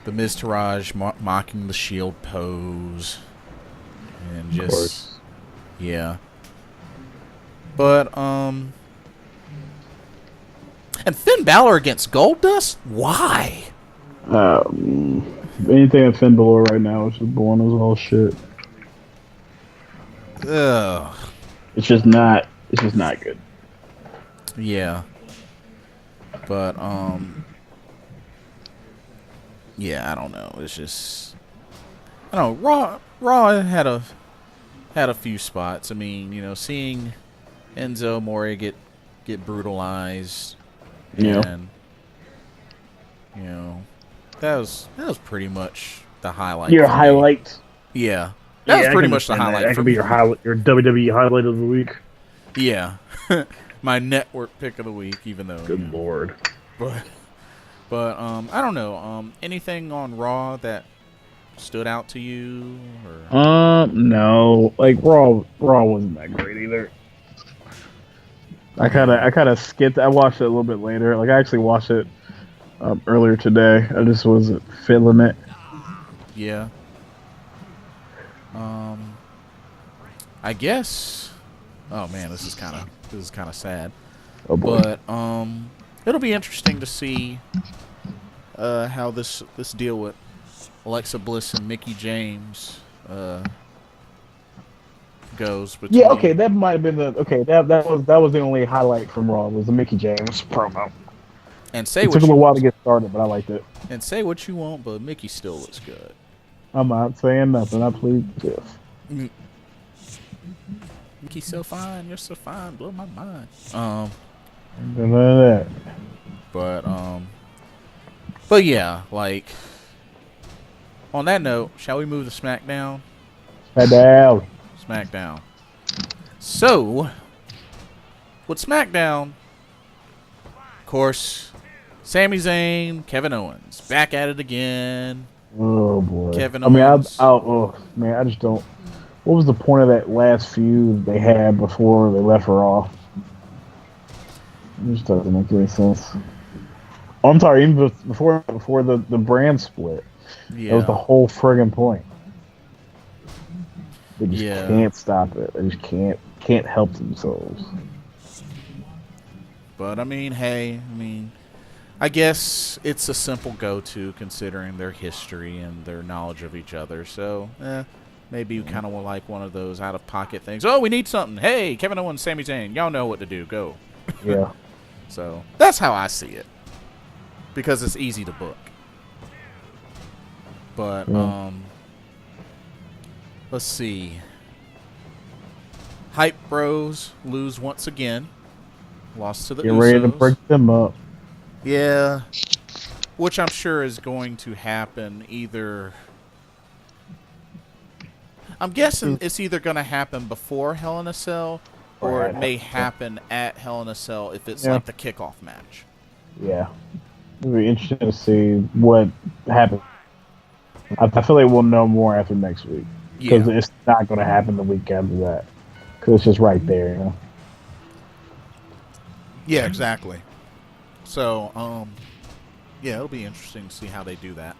S1: the Miz Taraj mocking the Shield pose. And just, yeah. But, and Finn Balor against Goldust? Why?
S2: Anything at Finn Balor right now is just boring as all shit.
S1: Ugh.
S2: It's just not good.
S1: Yeah. But, yeah, I don't know. It's just, I don't know. Raw had a few spots. I mean, seeing Enzo Amore get brutalized.
S2: Yeah.
S1: And, that was pretty much the highlight.
S2: Your highlight.
S1: Yeah. That was pretty much the highlight.
S2: That could be your WWE highlight of the week.
S1: Yeah. My network pick of the week, even though.
S2: Good lord.
S1: But I don't know. Anything on Raw that stood out to you? Or?
S2: No. Like, Raw wasn't that great either. I kind of skipped. I watched it a little bit later. Like, I actually watched it earlier today. I just wasn't feeling it.
S1: Yeah. I guess. Oh man, this is kind of sad.
S2: Oh boy.
S1: But it'll be interesting to see how this deal with Alexa Bliss and Mickie James goes.
S2: Yeah. Okay. That might have been that was the only highlight from Raw was the Mickie James promo.
S1: And it
S2: took a little while to get started, but I liked it.
S1: And say what you want, but Mickie still looks good.
S2: I'm not saying nothing. I plead the fifth.
S1: Mickey's so fine. You're so fine. Blow my mind.
S2: None of that.
S1: But yeah, like, on that note, shall we move to SmackDown? SmackDown. So, with SmackDown, of course, Sami Zayn, Kevin Owens, back at it again.
S2: Oh boy.
S1: Kevin Owens.
S2: I just don't. What was the point of that last feud they had before they left Raw? It just doesn't make any sense. Oh, I'm sorry, even before the brand split. Yeah. That was the whole friggin' point. They just can't stop it. They just can't help themselves.
S1: But I mean, I guess it's a simple go-to considering their history and their knowledge of each other. So, maybe you kind of like one of those out of pocket things. Oh, we need something. Hey, Kevin Owens, Sami Zayn, y'all know what to do. Go.
S2: Yeah.
S1: So that's how I see it, because it's easy to book. But let's see. Hype Bros lose once again. Lost to the
S2: Get
S1: Usos.
S2: ready to break them up.
S1: Yeah, which I'm sure is going to happen either. I'm guessing it's either going to happen before Hell in a Cell, or it may happen at Hell in a Cell if it's like the kickoff match.
S2: Yeah. It'll be interesting to see what happens. I feel like we'll know more after next week. Because it's not going to happen the week after that. Because it's just right there, you know?
S1: Yeah, exactly. So, yeah, it'll be interesting to see how they do that.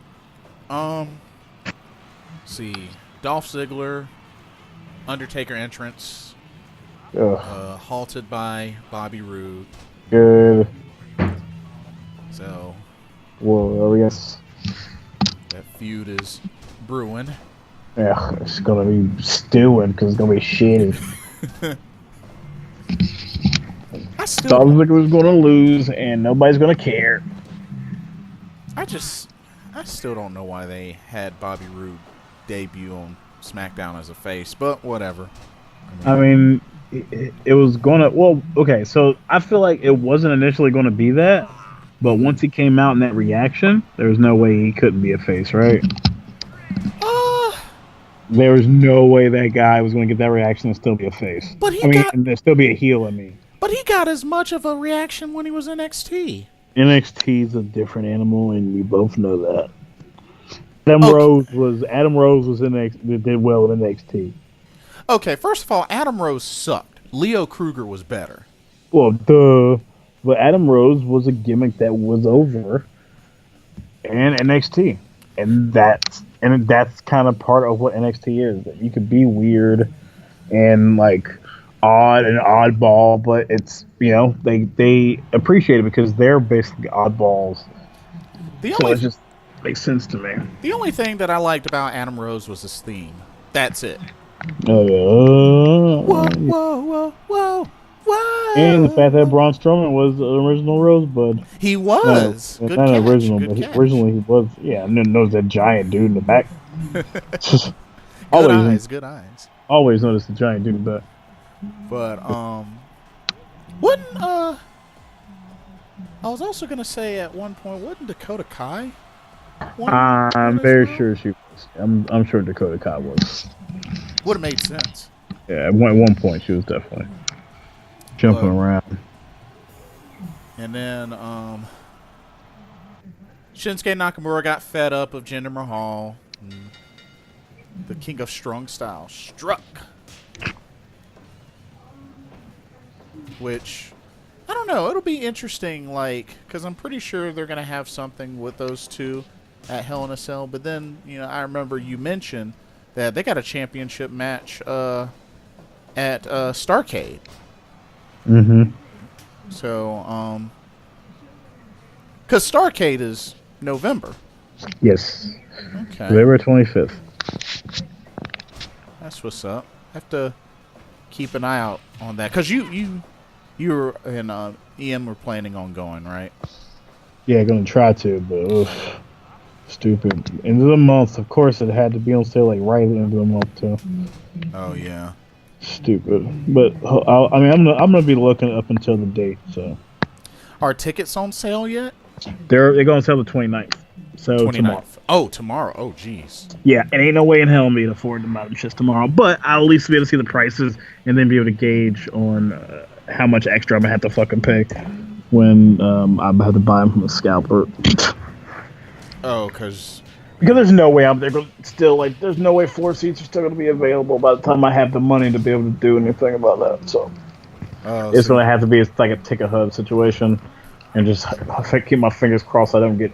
S1: See, Dolph Ziggler, Undertaker entrance, halted by Bobby Roode.
S2: Good.
S1: So,
S2: well, I guess
S1: that feud is brewing.
S2: Yeah, it's gonna be stewing because it's gonna be shitty.
S1: I still
S2: Dolph Ziggler was gonna lose, and nobody's gonna care.
S1: I still don't know why they had Bobby Roode debut on SmackDown as a face, but whatever.
S2: I mean, it was gonna. Well, okay, so I feel like it wasn't initially gonna be that, but once he came out in that reaction, there was no way he couldn't be a face, right? There was no way that guy was going to get that reaction and still be a face.
S1: But
S2: and still be a heel.
S1: But he got as much of a reaction when he was in NXT.
S2: NXT's a different animal, and we both know that. Adam Rose was did well in NXT.
S1: Okay, first of all, Adam Rose sucked. Leo Kruger was better.
S2: Well, duh. But Adam Rose was a gimmick that was over in NXT, and that's kind of part of what NXT is. That you could be weird and like odd and oddball, but it's they appreciate it because they're basically oddballs. So it just makes sense to me.
S1: The only thing that I liked about Adam Rose was his theme. That's it.
S2: Whoa,
S1: whoa, whoa.
S2: And the fact that Braun Strowman was the original Rosebud.
S1: He was.
S2: Not original, but originally he was. Yeah, and then knows that giant dude in the back.
S1: Good eyes.
S2: Always notice the giant dude in the back.
S1: But wouldn't I was also gonna say at one point, wasn't Dakota Kai?
S2: I'm very sure she was. I'm sure Dakota Kai was.
S1: Would have made sense.
S2: Yeah, at one point she was definitely jumping around.
S1: And then Shinsuke Nakamura got fed up of Jinder Mahal. The King of Strong Style struck. Which, I don't know, it'll be interesting, because I'm pretty sure they're going to have something with those two at Hell in a Cell. But then, I remember you mentioned that they got a championship match at Starrcade.
S2: Mm-hmm.
S1: So, because Starrcade is November.
S2: Yes.
S1: Okay.
S2: November 25th.
S1: That's what's up. I have to keep an eye out on that. Because you and Ian were planning on going, right?
S2: Yeah, going to try to, but oof, stupid. End of the month, of course, it had to be on sale right at the end of the month too. Oh
S1: yeah.
S2: Stupid, but I'm gonna be looking up until the date. So,
S1: are tickets on sale yet?
S2: They're going to sell the 29th. So 29th. Tomorrow.
S1: Oh, tomorrow. Oh, jeez.
S2: Yeah, and ain't no way in hell me to afford them out just tomorrow. But I'll at least be able to see the prices and then be able to gauge on how much extra I'm gonna have to fucking pay when I have to buy them from a scalper.
S1: Oh, because
S2: there's no way there's no way 4 seats are still going to be available by the time I have the money to be able to do anything about that. So it's going to have to be like a ticket hub situation, and just keep my fingers crossed I don't get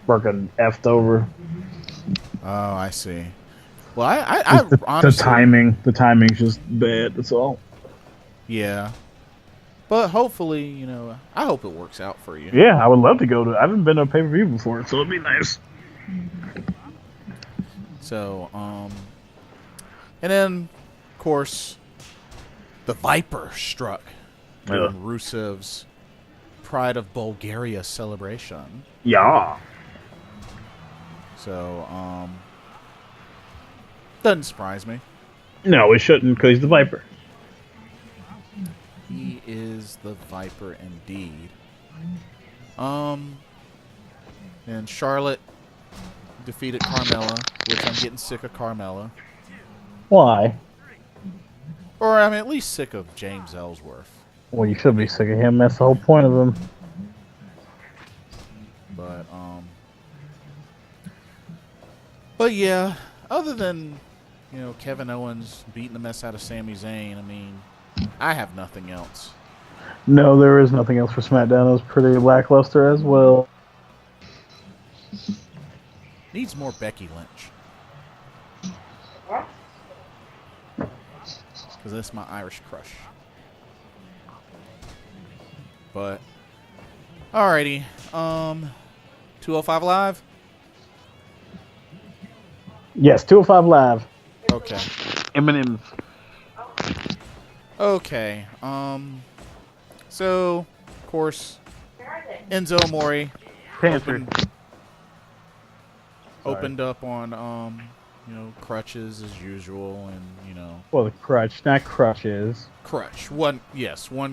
S2: fucking effed over.
S1: Oh, I see. Well, I honestly,
S2: the timing's just bad. That's all.
S1: Yeah. But hopefully, I hope it works out for you.
S2: Yeah, I would love to go to. I haven't been to a pay-per-view before, so it'd be nice.
S1: So, And then, of course, the Viper struck during Rusev's Pride of Bulgaria celebration.
S2: Yeah.
S1: So, doesn't surprise me.
S2: No, it shouldn't, because he's the Viper.
S1: He is the Viper indeed. And Charlotte defeated Carmella, which I'm getting sick of Carmella.
S2: Why?
S1: Or I'm at least sick of James Ellsworth.
S2: Well, you should be sick of him. That's the whole point of him.
S1: But yeah, other than, Kevin Owens beating the mess out of Sami Zayn, I mean, I have nothing else.
S2: No, there is nothing else for SmackDown. It was pretty lackluster as well.
S1: Needs more Becky Lynch. Because that's my Irish crush. But, alrighty. 205 Live?
S2: Yes, 205 Live.
S1: Okay.
S2: Eminem's.
S1: Okay. So, of course, Enzo Amore opened up on, crutches as usual, and,
S2: Well, the crutch, not crutches.
S1: Crutch. One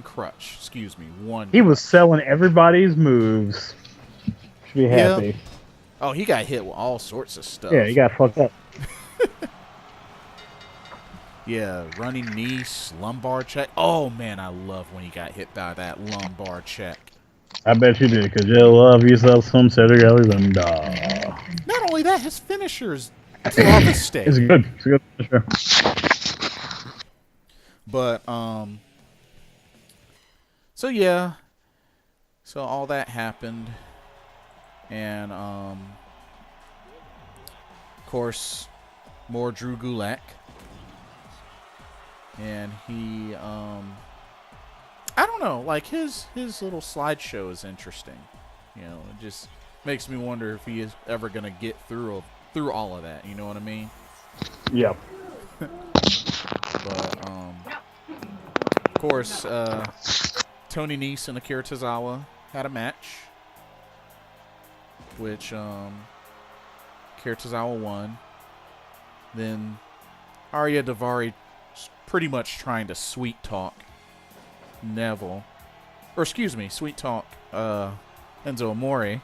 S1: crutch. Excuse me, one.
S2: He was selling everybody's moves. Should be happy.
S1: Yep. Oh, he got hit with all sorts of stuff.
S2: Yeah, he got fucked up.
S1: Yeah, running knee, lumbar check. Oh, man, I love when he got hit by that lumbar check.
S2: I bet you did, because you love yourself some Cedric Alexander.
S1: Not only that, his finisher's devastating.
S2: It's good. It's a good finisher.
S1: But, so yeah. So all that happened. And, of course, more Drew Gulak. And he, I don't know, like his little slideshow is interesting. It just makes me wonder if he is ever going to get through all of that. You know what I mean?
S2: Yep.
S1: But, of course, Tony Nese and Akira Tozawa had a match, which Akira Tozawa won. Then Arya Daivari pretty much trying to sweet talk Neville, or excuse me, sweet talk Enzo Amore,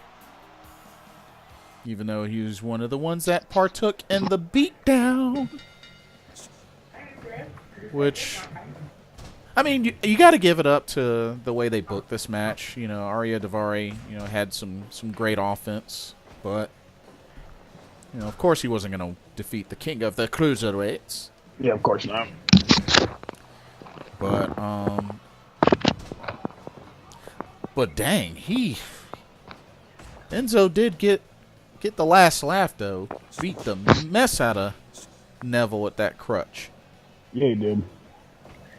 S1: even though he was one of the ones that partook in the beatdown. Which, I mean, you got to give it up to the way they booked this match. Arya Daivari, had some great offense, but of course he wasn't going to defeat the king of the cruiserweights.
S2: Yeah, of course not.
S1: But dang, Enzo did get the last laugh though. Beat the mess out of Neville with that crutch.
S2: Yeah, he did.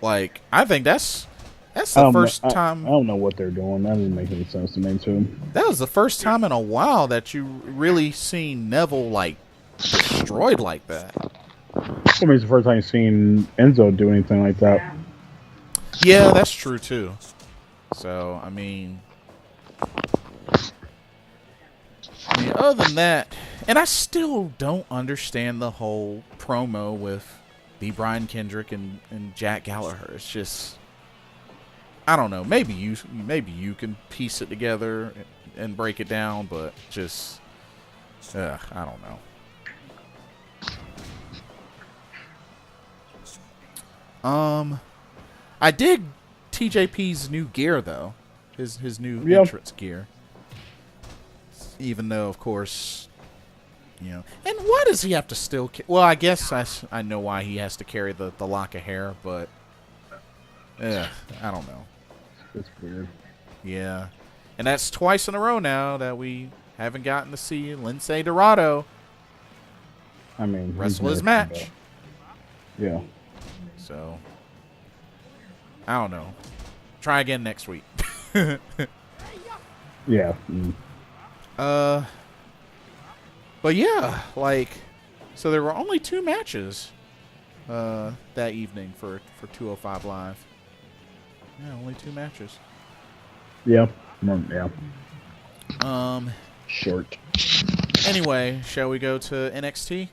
S1: Like, I think that's the first time.
S2: I don't know what they're doing. That doesn't make any sense to me too.
S1: That was the first time in a while that you really seen Neville like destroyed like that.
S2: I mean, it's the first time you've seen Enzo do anything like that.
S1: Yeah, that's true too. So, I mean, other than that, and I still don't understand the whole promo with the Brian Kendrick and Jack Gallagher. It's just, I don't know. Maybe you can piece it together and break it down, but just, I don't know. I dig TJP's new gear though, his new entrance gear. Even though, of course, and why does he have to still? Well, I guess I know why he has to carry the lock of hair, but I don't know.
S2: It's weird.
S1: Yeah, and that's twice in a row now that we haven't gotten to see Lindsay Dorado.
S2: I mean,
S1: wrestle his match.
S2: Yeah.
S1: So, I don't know. Try again next week.
S2: Yeah.
S1: But yeah, like, so there were only 2 matches that evening for 205 Live. Yeah, only 2 matches.
S2: Yeah. Yeah. Short.
S1: Anyway, shall we go to NXT?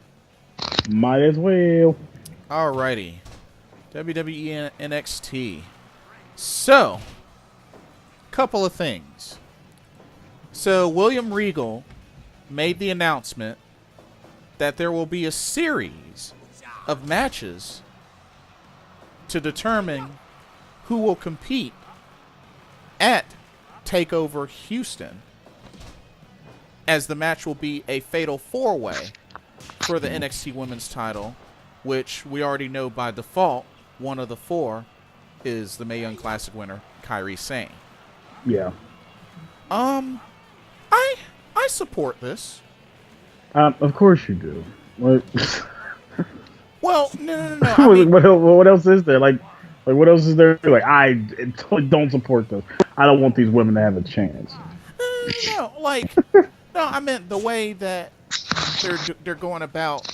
S2: Might as well.
S1: Alrighty. WWE NXT. So, couple of things. So, William Regal made the announcement that there will be a series of matches to determine who will compete at TakeOver Houston, as the match will be a fatal 4-way for the NXT Women's title, which we already know by default one of the 4 is the Mae Young Classic winner, Kairi Sane.
S2: Yeah.
S1: I support this.
S2: Of course you do. What?
S1: Well, no. I mean,
S2: what else is there? Like, what else is there? Like, I totally don't support this. I don't want these women to have a chance.
S1: No, I meant the way that they're going about.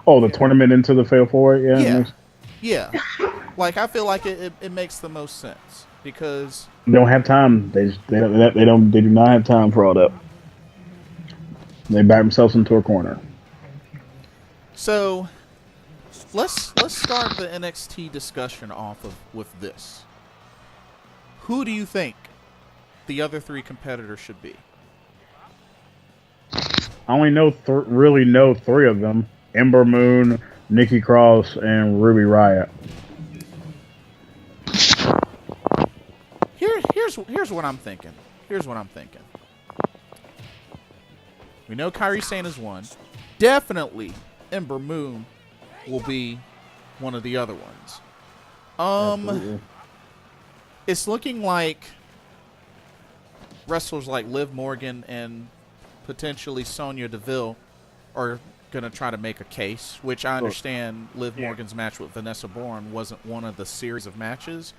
S2: Oh, the tournament into the Fatal 4?
S1: Yeah. Like, I feel like it makes the most sense because
S2: they don't have time. They do not have time for all that. They back themselves into a corner.
S1: So, let's start the NXT discussion off with this. Who do you think the other 3 competitors should be?
S2: I only really know 3 of them: Ember Moon, Nikki Cross, and Ruby Riott.
S1: Here's what I'm thinking. We know Kairi Sane is 1. Definitely Ember Moon will be one of the other ones.
S2: Absolutely.
S1: It's looking like wrestlers like Liv Morgan and potentially Sonya Deville are going to try to make a case, which I understand Liv Morgan's match with Vanessa Bourne wasn't one of the series of matches.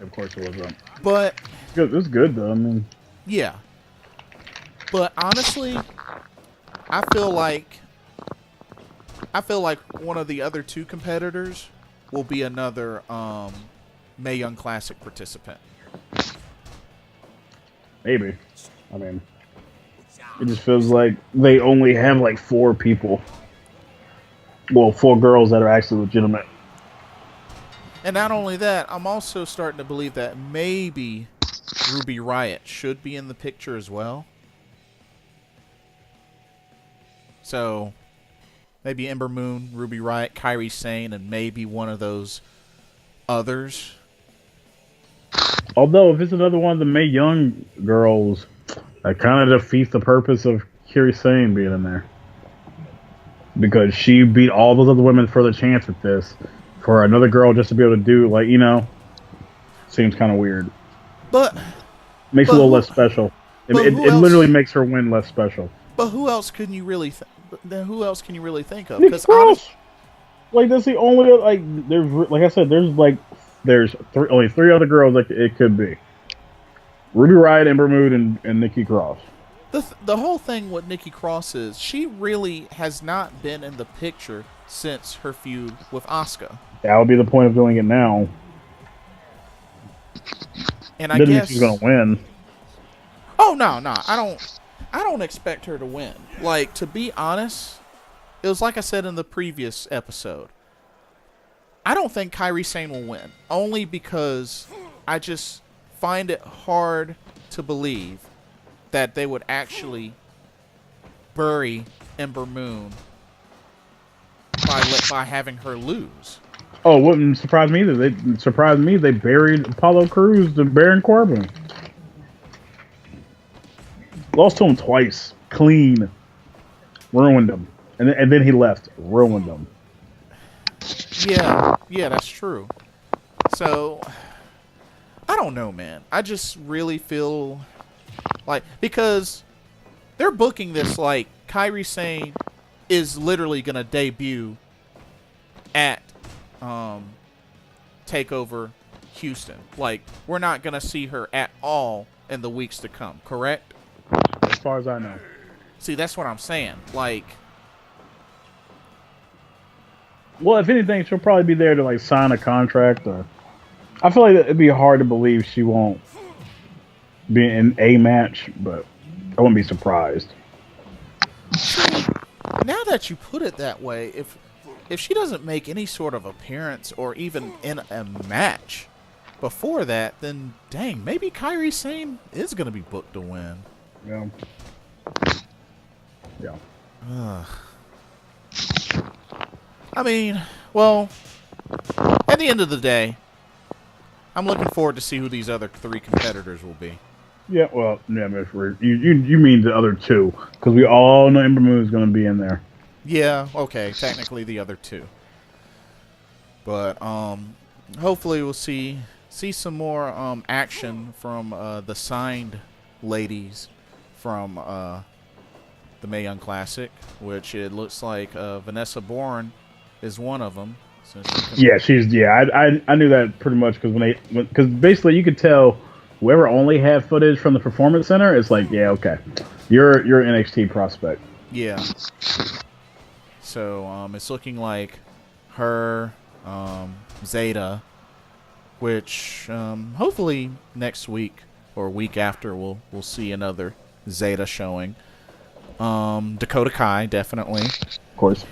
S2: Of course it wasn't.
S1: But
S2: it was good, though. I mean,
S1: yeah. But honestly, I feel like one of the other 2 competitors will be another Mae Young Classic participant.
S2: Maybe. I mean, it just feels like they only have like 4 people. Well, 4 girls that are actually legitimate.
S1: And not only that, I'm also starting to believe that maybe Ruby Riott should be in the picture as well. So, maybe Ember Moon, Ruby Riott, Kairi Sane, and maybe one of those others.
S2: Although, if it's another one of the Mae Young girls, that kind of defeats the purpose of Kairi Sane being in there. Because she beat all those other women for the chance at this. For another girl just to be able to do, seems kind of weird.
S1: But
S2: makes it a little less special. It literally makes her win less special.
S1: But who else can you really think of?
S2: Nikki Cross. That's the only there's like I said there's only 3 other girls that it could be. Ruby Riott, Ember Moon, and Nikki Cross.
S1: The whole thing with Nikki Cross is she really has not been in the picture since her feud with Asuka.
S2: That would be the point of doing it now.
S1: And I guess
S2: she's gonna win.
S1: Oh no! I don't expect her to win. Like, to be honest, it was like I said in the previous episode. I don't think Kairi Sane will win, only because I just find it hard to believe that they would actually bury Ember Moon by having her lose.
S2: Oh, it wouldn't surprise me either. They buried Apollo Crews to Baron Corbin. Lost to him twice. Clean. Ruined him. And then he left. Ruined him.
S1: Yeah, that's true. So, I don't know, man. I just really feel like, because they're booking this like Kairi Sane is literally going to debut at TakeOver Houston. Like, we're not going to see her at all in the weeks to come, correct?
S2: As far as I know.
S1: See, that's what I'm saying. Like,
S2: Well, if anything, she'll probably be there to like sign a contract. Or I feel like it'd be hard to believe she won't be in a match, but I wouldn't be surprised.
S1: Now that you put it that way, if she doesn't make any sort of appearance or even in a match before that, then dang, maybe Kairi Sane is going to be booked to win.
S2: Yeah. Yeah.
S1: I mean, well, at the end of the day, I'm looking forward to see who these other 3 competitors will be.
S2: Yeah, well, yeah, you mean the other 2, because we all know Ember Moon is going to be in there.
S1: Yeah, okay, technically the other 2. But hopefully we'll see some more action from the signed ladies from the Mae Young Classic, which it looks like Vanessa Bourne is one of them.
S2: Yeah, I knew that pretty much because basically you could tell whoever only had footage from the Performance Center, it's like, yeah, okay, you're an NXT prospect.
S1: Yeah. So it's looking like her, Zeta, which hopefully next week or week after we'll see another Zeta showing. Dakota Kai, definitely.
S2: Of course.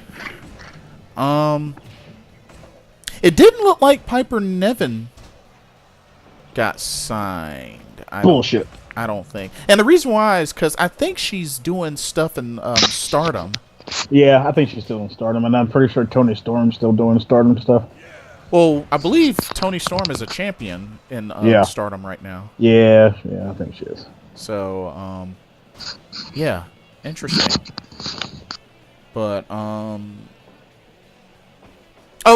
S1: It didn't look like Piper Niven got signed.
S2: Bullshit.
S1: I don't think. And the reason why is because I think she's doing stuff in Stardom.
S2: Yeah, I think she's still in Stardom, and I'm pretty sure Tony Storm's still doing Stardom stuff.
S1: Well, I believe Tony Storm is a champion in Stardom right now.
S2: Yeah, I think she is.
S1: So, yeah, interesting. But, oh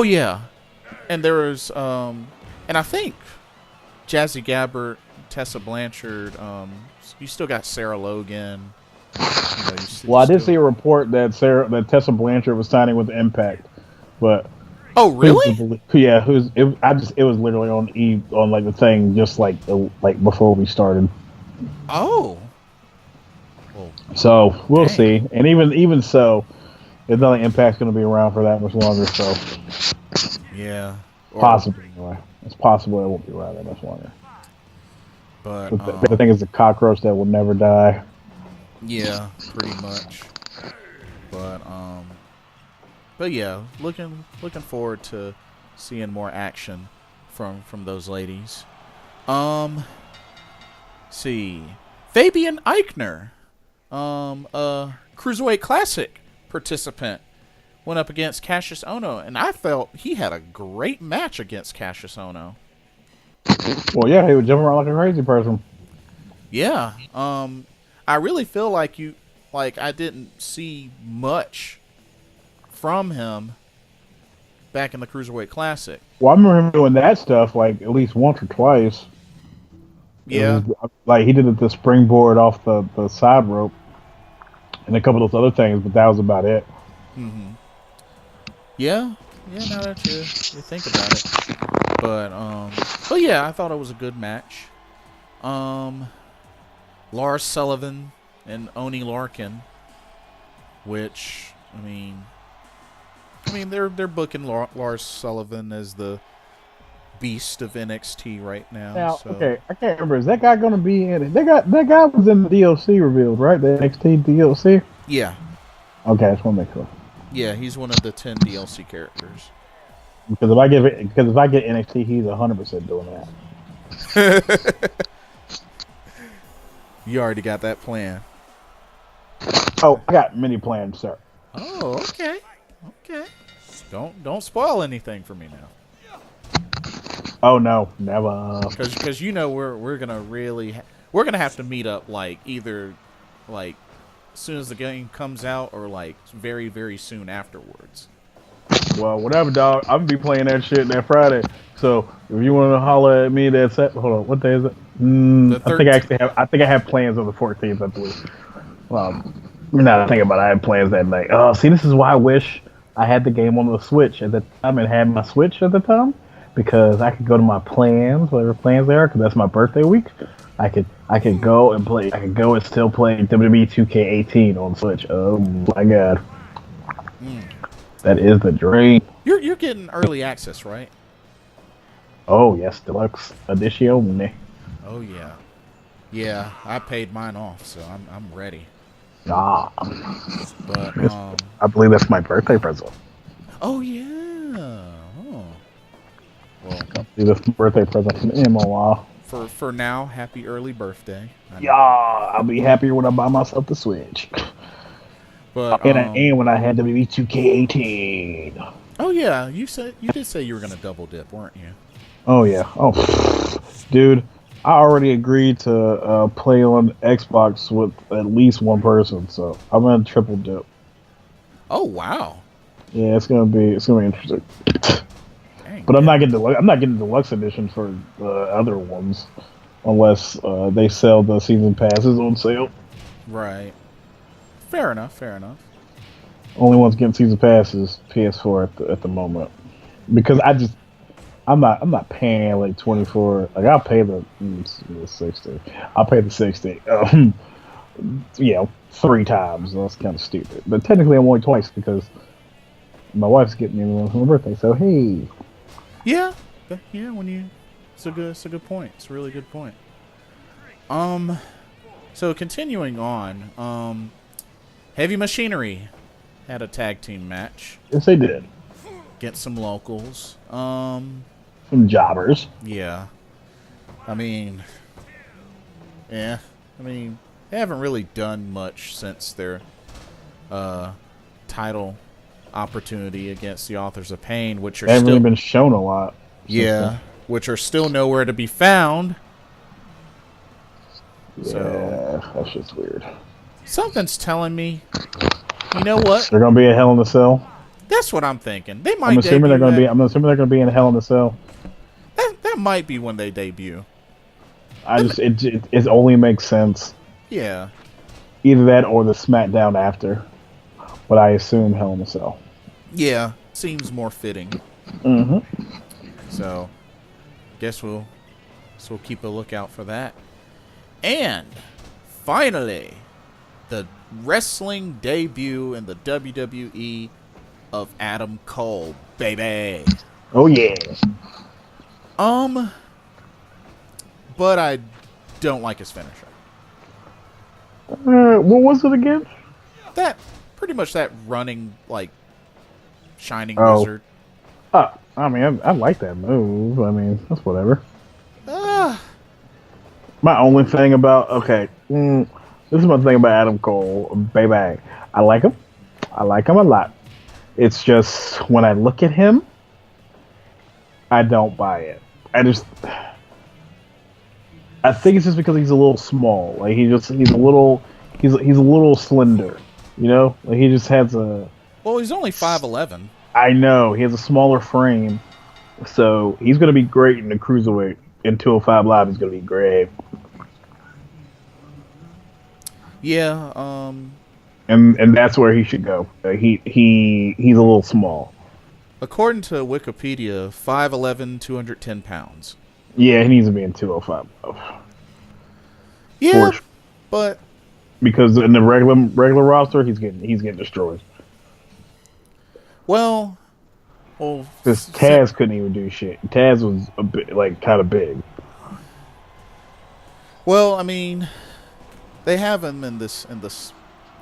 S1: yeah, and there was, and I think Jazzy Gabbert, Tessa Blanchard, you still got Sarah Logan.
S2: Well, I did see a report that Tessa Blanchard was signing with Impact, but
S1: oh really?
S2: Yeah, it was literally on like the thing just like before we started.
S1: Oh, well,
S2: so we'll see. And even so, it's not like Impact's going to be around for that much longer. So
S1: yeah,
S2: possibly anyway. It's possible it won't be around that much longer.
S1: But
S2: the thing is, a cockroach that will never die.
S1: Yeah, pretty much. But yeah, looking forward to seeing more action from those ladies. See, Fabian Eichner, a Cruiserweight Classic participant, went up against Cassius Ohno, and I felt he had a great match against Cassius Ohno.
S2: Well, yeah, he was jumping around like a crazy person.
S1: Yeah, I really feel like I didn't see much from him back in the Cruiserweight Classic.
S2: Well, I remember him doing that stuff like at least once or twice.
S1: Yeah.
S2: Like he did the springboard off the side rope and a couple of those other things, but that was about it.
S1: Mm-hmm. Yeah, now that you think about it. But yeah, I thought it was a good match. Lars Sullivan and Oni Larkin, which I mean they're booking Lars Sullivan as the beast of NXT right now.
S2: Now,
S1: so.
S2: Okay, I can't remember. Is that guy going to be in it? That guy was in the DLC revealed, right? The NXT DLC.
S1: Yeah.
S2: Okay, I just want to make sure.
S1: Yeah, he's one of the 10 DLC characters.
S2: Because if I get NXT, he's 100% doing that.
S1: You already got that plan.
S2: Oh, I got many plans, sir.
S1: Oh, okay. Don't spoil anything for me now.
S2: Oh no, never.
S1: Because we're gonna have to meet up either as soon as the game comes out or very, very soon afterwards.
S2: Well, whatever, dog. I'm gonna be playing that shit that Friday. So if you want to holler at me, hold on. What day is it? I think I have plans on the 14th. I believe. Well, now that I think about it, I have plans that night. Oh, see, this is why I wish I had the game on the Switch at the time and had my Switch at the time, because I could go to my plans, whatever plans they are, because that's my birthday week. I could go and play. I could go and still play WWE 2K18 on Switch. Oh my god. That is the dream.
S1: You're getting early access, right?
S2: Oh yes, deluxe edition.
S1: Oh yeah, yeah. I paid mine off, so I'm ready.
S2: Ah,
S1: But
S2: I believe that's my birthday present.
S1: oh yeah. Oh well.
S2: I believe that's my birthday present from MOI.
S1: For now, happy early birthday.
S2: Yeah, I'll be happier when I buy myself the Switch.
S1: But
S2: And when I had the WWE 2K18.
S1: oh yeah, you did say you were gonna double dip, weren't you?
S2: Oh yeah. Oh, dude, I already agreed to play on Xbox with at least one person, so I'm gonna triple dip.
S1: Oh wow.
S2: Yeah, it's gonna be interesting.
S1: Dang,
S2: But
S1: yeah.
S2: I'm not getting deluxe edition for the other ones unless they sell the season passes on sale.
S1: Right. Fair enough. Fair enough.
S2: Only ones getting season passes PS4 at the moment because I'm not paying like 24. Like I'll pay the 60. I'll pay the 60. You know, 3 times. That's kind of stupid. But technically, I'm only twice because my wife's getting me one for my birthday. So hey,
S1: Yeah. Yeah. It's a good point. It's a really good point. So continuing on, Heavy Machinery had a tag team match
S2: yes, they did.
S1: against some locals.
S2: Some jobbers.
S1: Yeah. I mean, yeah. I mean, they haven't really done much since their title opportunity against the Authors of Pain, which are
S2: They haven't
S1: still
S2: really been shown a lot.
S1: yeah, which are still nowhere to be found.
S2: Yeah,
S1: So
S2: that's just weird.
S1: something's telling me, you know what?
S2: They're gonna be a Hell in a Cell.
S1: That's what I'm thinking. They might debut
S2: I'm assuming they're gonna be in Hell in a Cell.
S1: that might be when they debut.
S2: It only makes sense.
S1: Yeah.
S2: Either that or the SmackDown after. But I assume Hell in a Cell.
S1: Yeah. Seems more fitting.
S2: Mm-hmm.
S1: So guess we'll keep a lookout for that. And finally, the wrestling debut in the WWE of Adam Cole, baby.
S2: Oh yeah.
S1: But I don't like his finisher.
S2: What was it again?
S1: That pretty much that running like shining
S2: Oh.
S1: wizard.
S2: I mean, I like that move. I mean, that's whatever.
S1: Ah,
S2: My only thing about this is my thing about Adam Cole, baby. I like him. I like him a lot. It's just when I look at him, I don't buy it. I think it's just because he's a little small. Like he's a little slender. You know, like he just has a.
S1: well, he's only 5'11".
S2: I know he has a smaller frame, so he's gonna be great in the cruiserweight. In 205 Live, he's gonna be great.
S1: Yeah.
S2: And that's where he should go. He's a little small.
S1: According to Wikipedia, 5'11", 210 pounds.
S2: Yeah, he needs to be in 205 Live.
S1: Yeah, but
S2: Because in the regular roster, he's getting destroyed.
S1: well,
S2: Because Taz couldn't even do shit. Taz was a bit like kind of big.
S1: well, I mean, they have him in this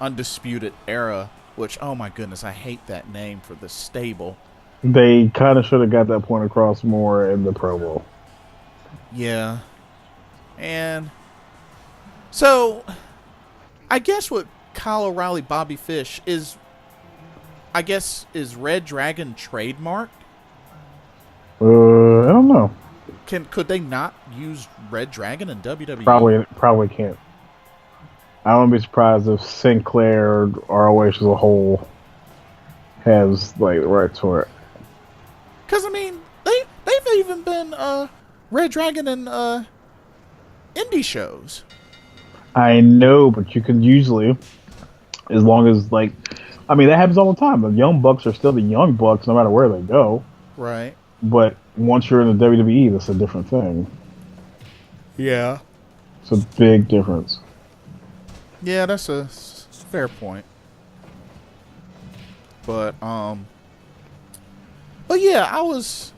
S1: undisputed era, which oh my goodness, I hate that name for this stable.
S2: They kind of should have got that point across more in the promo.
S1: Yeah, and so I guess what Kyle O'Reilly, Bobby Fish is Red Dragon trademarked?
S2: I don't know.
S1: Could they not use Red Dragon in WWE?
S2: Probably can't. I wouldn't be surprised if Sinclair or ROH as a whole has like the rights for it.
S1: Because I mean, they've even been Red Dragon in indie shows.
S2: I know, but you can usually, as long as like, I mean that happens all the time. The Young Bucks are still the Young Bucks no matter where they go.
S1: Right.
S2: But once you're in the WWE, that's a different thing.
S1: Yeah.
S2: It's a big difference.
S1: Yeah, that's a fair point. But But yeah, I was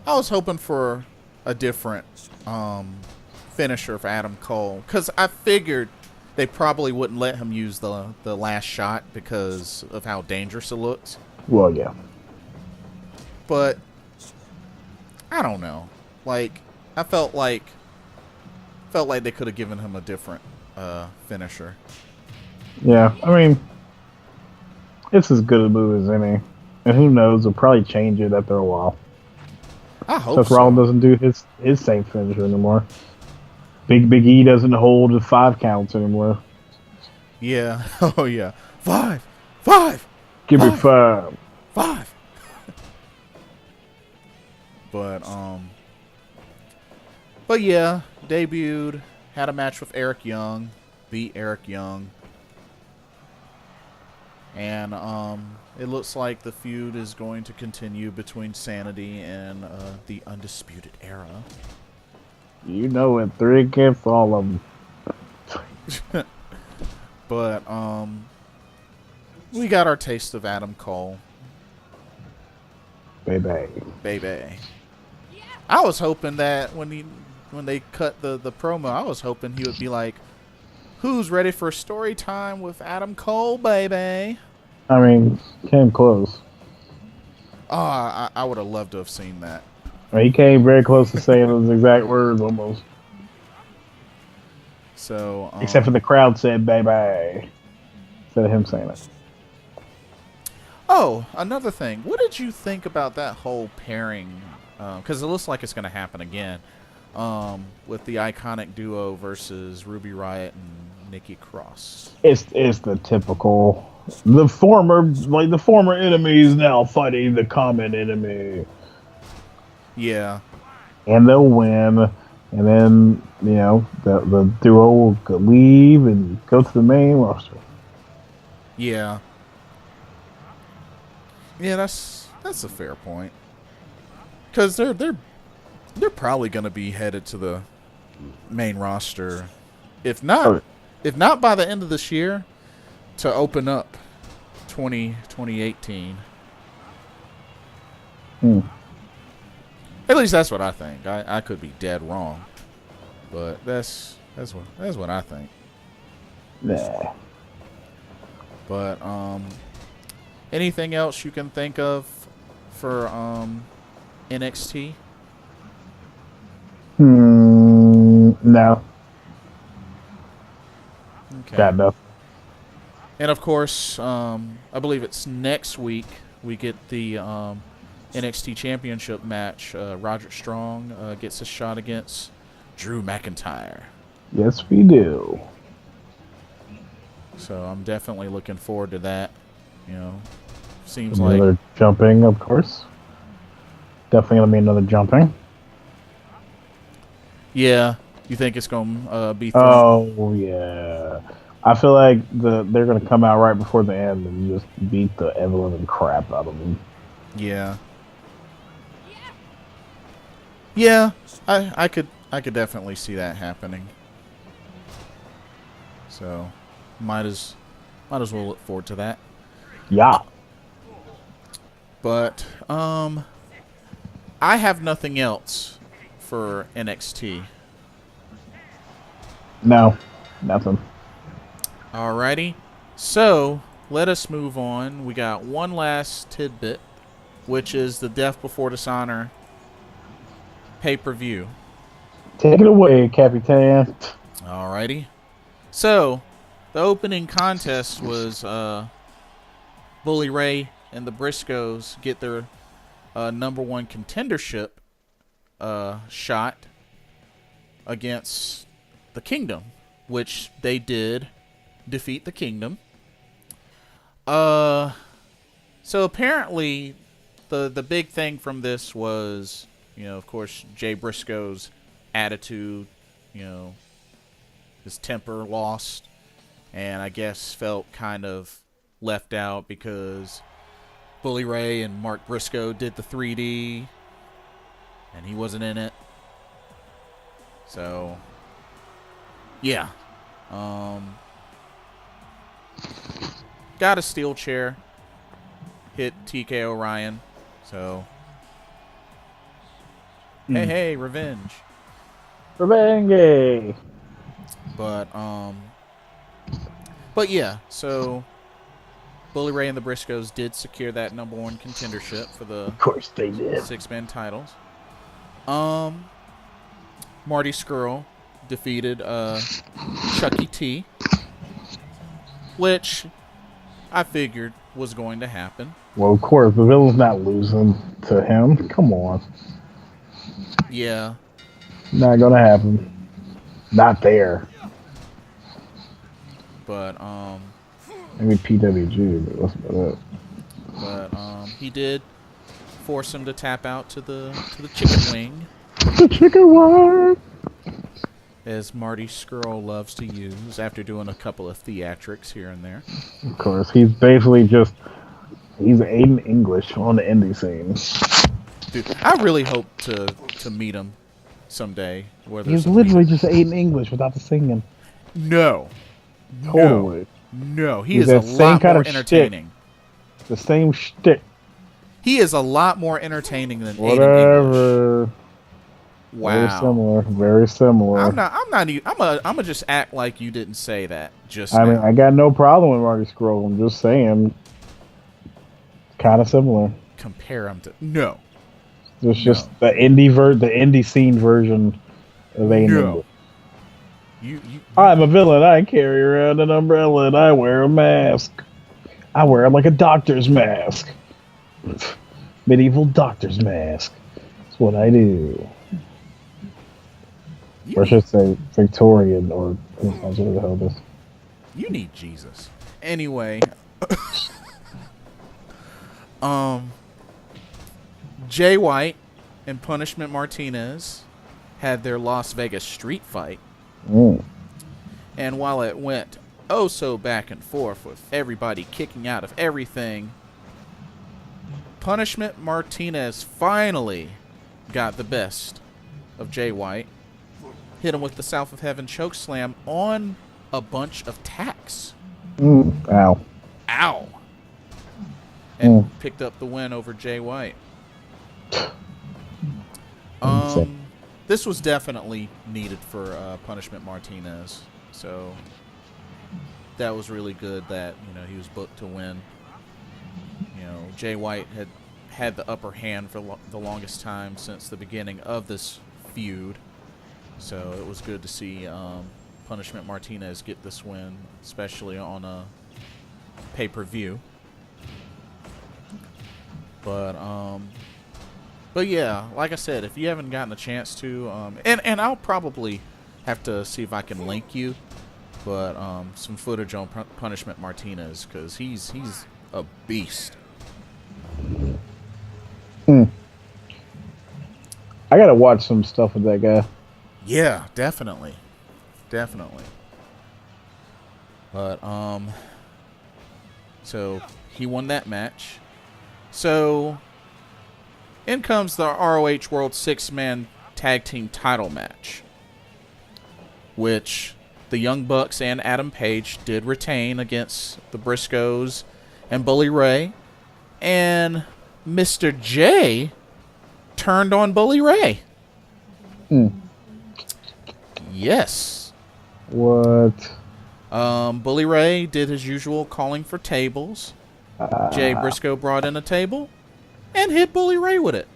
S1: hoping for a different finisher for Adam Cole, because I figured they probably wouldn't let him use the last shot because of how dangerous it looks.
S2: Well, yeah.
S1: But I don't know. Like, I felt like they could have given him a different finisher.
S2: Yeah, I mean, it's as good a move as any. And who knows, they'll probably change it after a while.
S1: I hope
S2: Seth
S1: so.
S2: Rollins doesn't do his same finisher anymore. Big E doesn't hold the 5 counts anymore.
S1: Yeah. Oh yeah. 5. 5.
S2: Give me
S1: 5.
S2: 5.
S1: 5. But yeah, debuted, had a match with Eric Young, beat Eric Young. And it looks like the feud is going to continue between Sanity and the Undisputed Era.
S2: You know it, 3 against all of them.
S1: But we got our taste of Adam Cole.
S2: Baby.
S1: I was hoping that when they cut the promo, I was hoping he would be like, "Who's ready for story time with Adam Cole, baby?"
S2: I mean, came close.
S1: Oh, I would have loved to have seen that.
S2: I mean, he came very close to saying those exact words almost.
S1: So,
S2: except for the crowd said "baby" instead of him saying it.
S1: Oh, another thing. What did you think about that whole pairing? Because it looks like it's going to happen again. With the iconic duo versus Ruby Riott and Nikki Cross.
S2: It's the typical the former enemies now fighting the common enemy.
S1: Yeah.
S2: And they'll win, and then the duo will leave and go to the main roster.
S1: Yeah. Yeah, that's a fair point. Because they're probably going to be headed to the main roster, if not by the end of this year, to open up 2018. At least that's what I think. I could be dead wrong, but that's what I think.
S2: Nah.
S1: But anything else you can think of for NXT?
S2: No.
S1: Okay.
S2: Got enough.
S1: And of course, I believe it's next week we get the NXT Championship match. Roderick Strong gets a shot against Drew McIntyre.
S2: Yes, we do.
S1: So I'm definitely looking forward to that. Seems
S2: another
S1: like
S2: jumping, of course. Definitely gonna be another jumping.
S1: Yeah, you think it's gonna be?
S2: Oh yeah, I feel like they're gonna come out right before the end and just beat the ever-living crap out of them.
S1: Yeah. Yeah, I could definitely see that happening. So, might as well look forward to that.
S2: Yeah.
S1: But I have nothing else for NXT.
S2: No, nothing.
S1: Alrighty. So, let us move on. We got one last tidbit, which is the Death Before Dishonor pay-per-view.
S2: Take it away, Capitan.
S1: Alrighty. So, the opening contest was Bully Ray and the Briscoes get their #1 contendership shot against the Kingdom, which they did defeat the Kingdom. So apparently the big thing from this was, of course, Jay Briscoe's attitude, his temper lost, and I guess felt kind of left out because Bully Ray and Mark Briscoe did the 3D, and he wasn't in it. So, yeah. Got a steel chair. Hit TK O'Ryan. So, Hey, hey, revenge.
S2: Revenge.
S1: But yeah, so Bully Ray and the Briscoes did secure that #1 contendership for the
S2: Of course they did.
S1: 6-man titles. Marty Scurll defeated Chucky T, which I figured was going to happen.
S2: Well, of course, the villain's not losing to him. Come on.
S1: Yeah.
S2: Not gonna happen. Not there.
S1: But
S2: Maybe PWG, but that's about it.
S1: But he did force him to tap out to the chicken wing,
S2: The chicken wing.
S1: as Marty Scurll loves to use after doing a couple of theatrics here and there.
S2: Of course, he's basically he's Aiden English on the indie scene.
S1: Dude, I really hope to meet him someday.
S2: He's literally just Aiden English without the singing.
S1: No.
S2: Totally.
S1: No, he
S2: He's
S1: is a
S2: that same
S1: lot
S2: kind
S1: more
S2: of
S1: entertaining.
S2: The same shtick.
S1: He is a lot more entertaining than Aiden English.
S2: Whatever.
S1: Wow.
S2: Very similar. Very similar.
S1: I'm not even. I'm gonna just act like you didn't say that.
S2: I mean, I got no problem with Marty Scurll. I'm just saying, kind of similar.
S1: Compare him to no.
S2: It's just the indie scene version of Aiden English. I'm a villain. I carry around an umbrella and I wear a mask. I wear it like a doctor's mask. Medieval doctor's mask. That's what I do. Or I should say Victorian, or what the hell this.
S1: You need Jesus. Anyway, Jay White and Punishment Martinez had their Las Vegas street fight. And while it went oh so back and forth with everybody kicking out of everything, Punishment Martinez finally got the best of Jay White. Hit him with the South of Heaven choke slam on a bunch of tacks.
S2: Ow.
S1: Ow. And picked up the win over Jay White. This was definitely needed for Punishment Martinez. So that was really good that, he was booked to win. Jay White had the upper hand for the longest time since the beginning of this feud. So it was good to see Punishment Martinez get this win, especially on a pay-per-view. But yeah, like I said, if you haven't gotten a chance to, and I'll probably have to see if I can link you, but some footage on Punishment Martinez, because he's a beast.
S2: I gotta watch some stuff with that guy.
S1: Yeah, definitely. But so he won that match. So in comes the ROH World 6-man Tag Team title match, which the Young Bucks and Adam Page did retain against the Briscoes and Bully Ray. And Mr. J turned on Bully Ray. Yes.
S2: What?
S1: Bully Ray did his usual calling for tables. Jay Briscoe brought in a table and hit Bully Ray with it.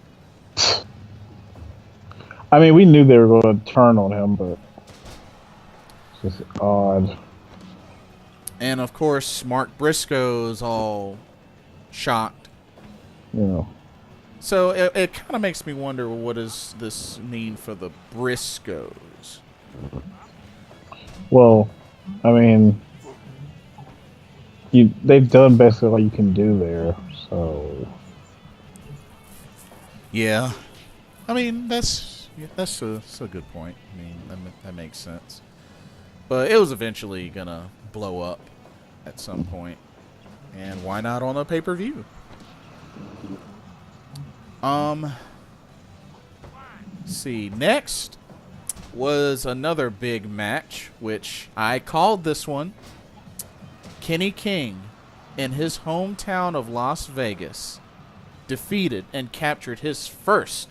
S2: I mean, we knew they were going to turn on him, but it's just odd.
S1: And of course, Mark Briscoe's all shocked. So it kind of makes me wonder, what does this mean for the Briscoes?
S2: Well, I mean, they've done basically all you can do there, so.
S1: Yeah, I mean that's a good point. I mean that makes sense. But it was eventually gonna blow up at some point, and why not on a pay-per-view? See, next was another big match, which I called this one. Kenny King, in his hometown of Las Vegas, defeated and captured his first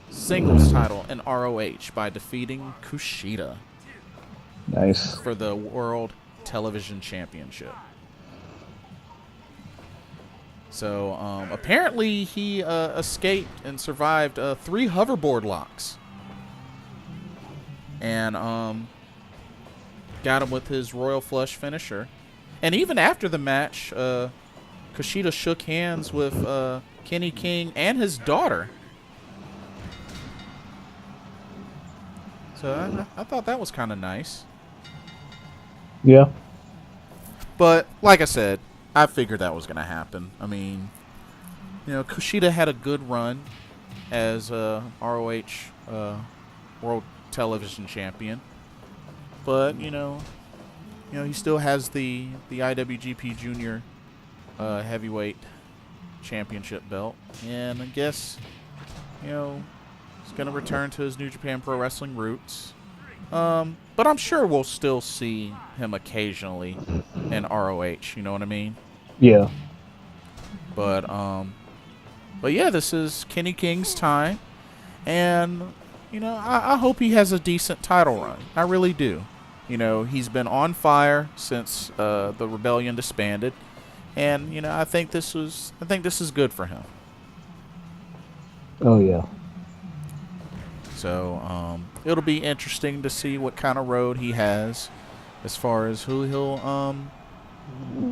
S1: singles title in ROH by defeating Kushida
S2: Nice.
S1: for the World Television Championship. So apparently he escaped and survived 3 hoverboard locks. And got him with his Royal Flush finisher. And even after the match, Kushida shook hands with Kenny King and his daughter. So I thought that was kind of nice.
S2: Yeah.
S1: But like I said, I figured that was going to happen. I mean, Kushida had a good run as ROH World Television Champion. But, he still has the IWGP Junior Heavyweight Championship belt. And I guess, he's going to return to his New Japan Pro Wrestling roots. But I'm sure we'll still see him occasionally in ROH. You know what I mean?
S2: Yeah.
S1: But yeah, this is Kenny King's time. And, I hope he has a decent title run. I really do. He's been on fire since the Rebellion disbanded. And, I think this is good for him.
S2: Oh, yeah.
S1: So, it'll be interesting to see what kind of road he has as far as who he'll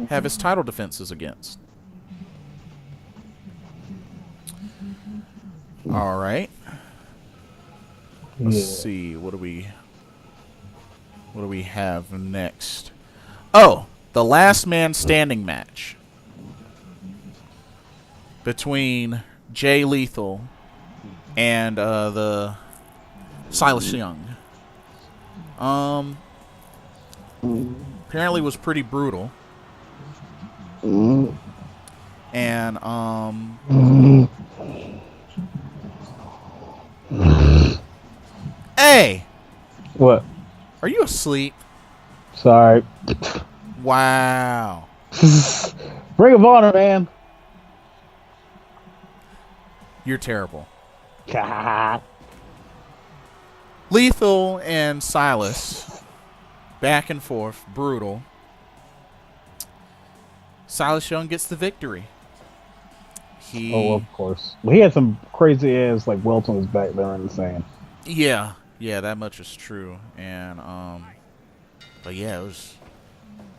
S1: have his title defenses against. All right. Let's see. What do we have next? Oh, the last man standing match between Jay Lethal and the Silas Young. Apparently was pretty brutal. And hey,
S2: what?
S1: Are you asleep?
S2: Sorry.
S1: Wow.
S2: Ring of Honor, man.
S1: You're terrible. Lethal and Silas, back and forth, brutal. Silas Young gets the victory.
S2: Of course. Well, he had some crazy ass welts on his back there in the sand.
S1: Yeah, that much is true. And but yeah, it was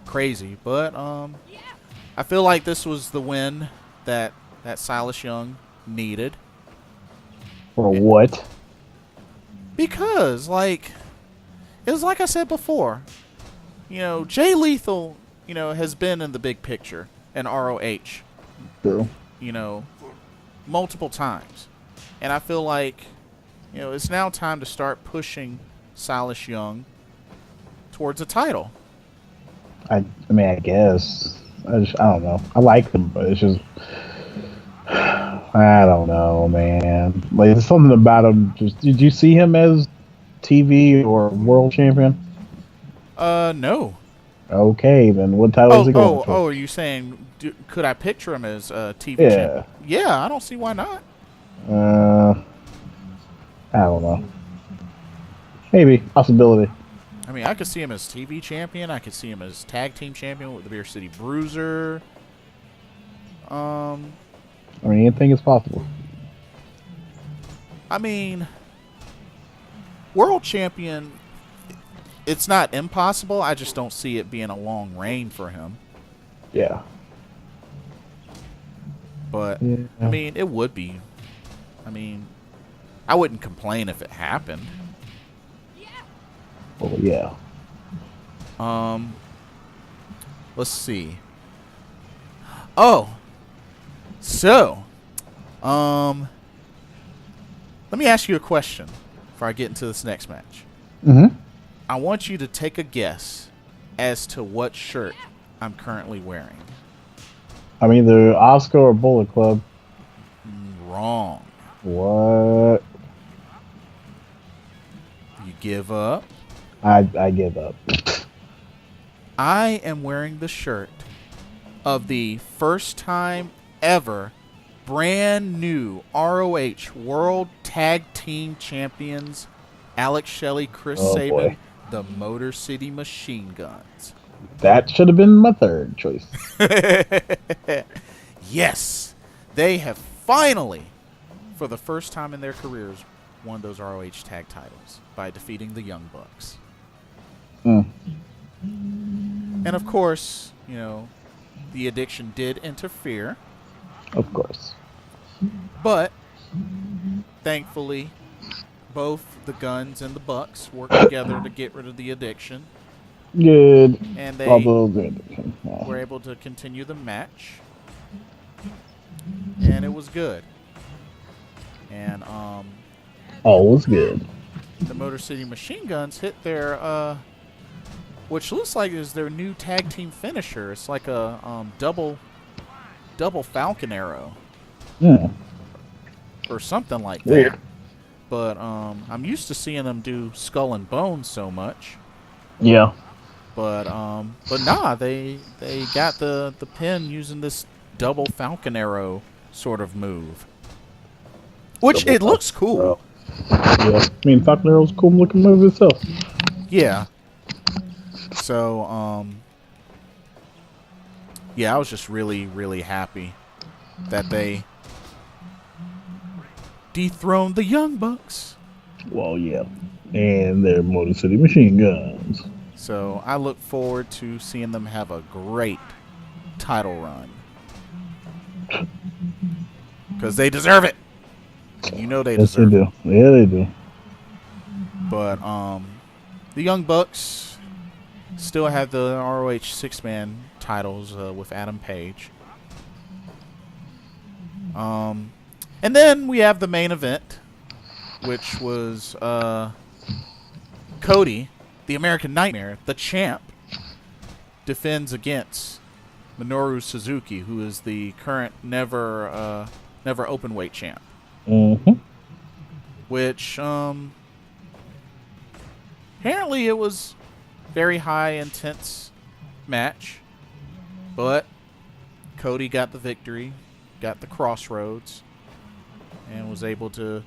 S1: crazy. But I feel like this was the win that Silas Young needed.
S2: For what?
S1: Because it was like I said before. Jay Lethal, has been in the big picture in ROH.
S2: True.
S1: Multiple times. And I feel like, it's now time to start pushing Silas Young towards a title.
S2: I mean, I guess. I don't know. I like him, but it's just... I don't know, man. There's something about him. Did you see him as TV or world champion?
S1: No.
S2: Okay, then what title is he going for?
S1: Oh, are you saying, could I picture him as TV champion? Yeah, I don't see why not.
S2: I don't know. Maybe. Possibility.
S1: I mean, I could see him as TV champion. I could see him as tag team champion with the Beer City Bruiser.
S2: I mean, anything is possible.
S1: I mean, world champion, it's not impossible. I just don't see it being a long reign for him.
S2: Yeah.
S1: But, I mean, it would be. I mean, I wouldn't complain if it happened.
S2: Oh, yeah.
S1: Let's see. Oh. So, let me ask you a question before I get into this next match.
S2: Mm-hmm.
S1: I want you to take a guess as to what shirt I'm currently wearing.
S2: I'm either Oscar or Bullet Club.
S1: Wrong.
S2: What?
S1: You give up?
S2: I give up.
S1: I am wearing the shirt of the first time ever brand new ROH World Tag Team Champions, Alex Shelley, Chris
S2: Oh
S1: Sabin,
S2: boy,
S1: the Motor City Machine Guns.
S2: that should have been my third choice.
S1: Yes, they have finally, for the first time in their careers, won those ROH tag titles by defeating the Young Bucks.
S2: Mm.
S1: And of course, the Addiction did interfere,
S2: Of course.
S1: but thankfully, both the Guns and the Bucks worked together to get rid of the Addiction,
S2: Good.
S1: and they
S2: Although good. Yeah.
S1: were able to continue the match, and it was good. And
S2: All was good.
S1: the Motor City Machine Guns hit their which looks like is their new tag team finisher. It's like a double Falcon Arrow
S2: Yeah.
S1: or something like that.
S2: Weird.
S1: But I'm used to seeing them do Skull and Bones so much.
S2: Yeah.
S1: But nah, they got the pin using this double Falcon Arrow sort of move, which
S2: Double
S1: it looks cool.
S2: Arrow. Yeah. I mean, Falcon Arrow's a cool looking move itself.
S1: Yeah. So yeah, I was just really, really happy that they dethroned the Young Bucks.
S2: Well, yeah. And their Motor City Machine Guns.
S1: So I look forward to seeing them have a great title run. Because they deserve it. You know they
S2: Yes, they
S1: deserve it.
S2: do. Yeah, they do.
S1: But the Young Bucks still have the ROH six-man titles with Adam Page. And then we have the main event, which was Cody, the American Nightmare, the champ, defends against Minoru Suzuki, who is the current never openweight champ.
S2: Mm-hmm.
S1: Which apparently it was very high intense match, but Cody got the victory, got the crossroads, and was able to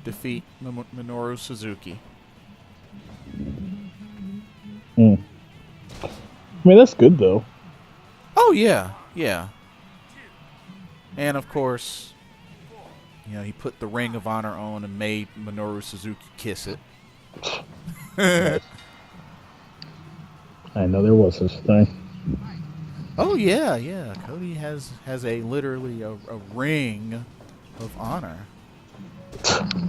S1: defeat Minoru Suzuki.
S2: Mm. I mean, that's good though.
S1: Oh yeah, yeah. And of course, he put the Ring of Honor on and made Minoru Suzuki kiss it.
S2: Nice. I know there was such a thing.
S1: Oh yeah, yeah. Cody has a literally a Ring of Honor.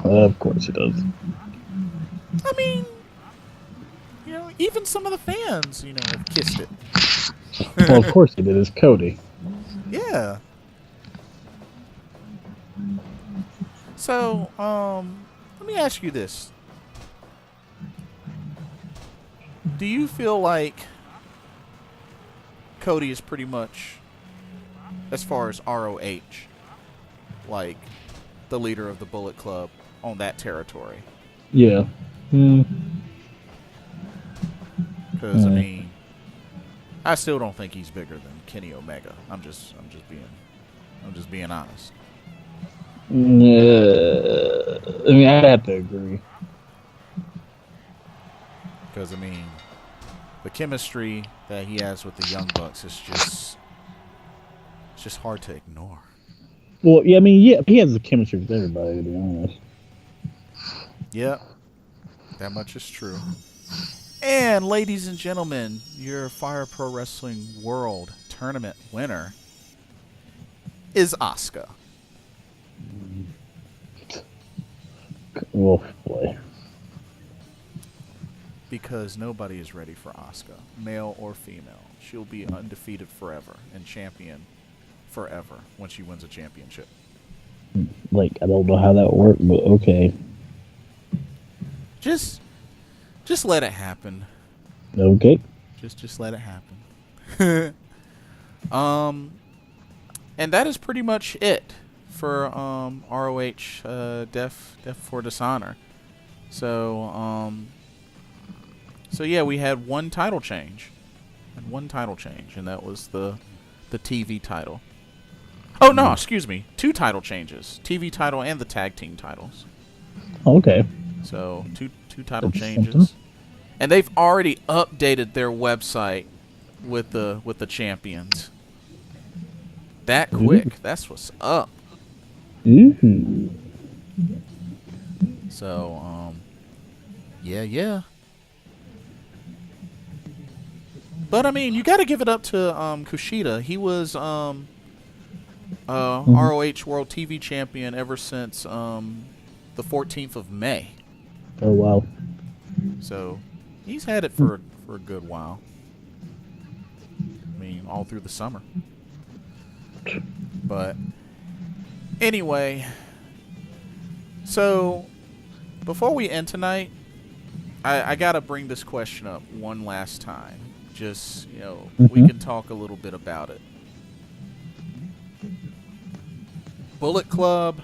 S2: Of course he does.
S1: I mean, even some of the fans, have kissed it.
S2: Well, of course he did. It's Cody.
S1: Yeah. So, let me ask you this. Do you feel like Cody is pretty much, as far as ROH, like the leader of the Bullet Club on that territory?
S2: Yeah. Mm.
S1: Because, I mean, I still don't think he's bigger than Kenny Omega. I'm just being honest.
S2: Yeah. I mean, I'd have to agree.
S1: Because, I mean, the chemistry that he has with the Young Bucks is just hard to ignore.
S2: Well, yeah, I mean, yeah, he has the chemistry with everybody, to be honest.
S1: Yep. That much is true. And, ladies and gentlemen, your Fire Pro Wrestling World Tournament winner is Asuka.
S2: Well, boy.
S1: Because nobody is ready for Asuka, male or female. She'll be undefeated forever and champion forever when she wins a championship.
S2: Like, I don't know how that worked, but okay.
S1: Just let it happen.
S2: Okay.
S1: Just let it happen. And that is pretty much it for ROH Death for Dishonor. So yeah, we had one title change, and that was the TV title. Oh no, excuse me. 2 title changes: TV title and the tag team titles.
S2: Oh, okay.
S1: So two title
S2: That's something.
S1: changes, and they've already updated their website with the champions. That quick. That's what's up.
S2: Mm-hmm.
S1: So yeah. But I mean, you got to give it up to Kushida. He was ROH World TV Champion ever since the 14th of May.
S2: Oh wow.
S1: So he's had it for a good while. I mean, all through the summer. But anyway, so before we end tonight, I gotta bring this question up one last time. Just, we can talk a little bit about it. Bullet Club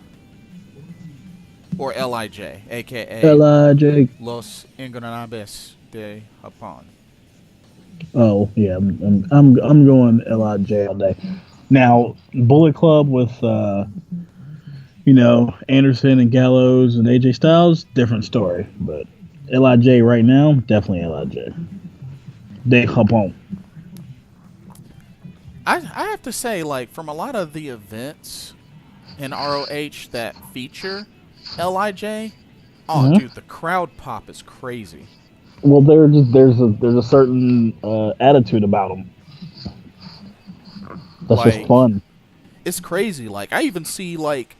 S1: or LIJ, aka
S2: LIJ.
S1: Los Ingobernables de Japón.
S2: Oh yeah, I'm going LIJ all day. Now Bullet Club with Anderson and Gallows and AJ Styles, different story. But LIJ right now, definitely LIJ. De Japón.
S1: I have to say, like, from a lot of the events in ROH that feature LIJ, dude, the crowd pop is crazy.
S2: Well, there's a certain attitude about them. That's just fun.
S1: It's crazy. Like, I even see like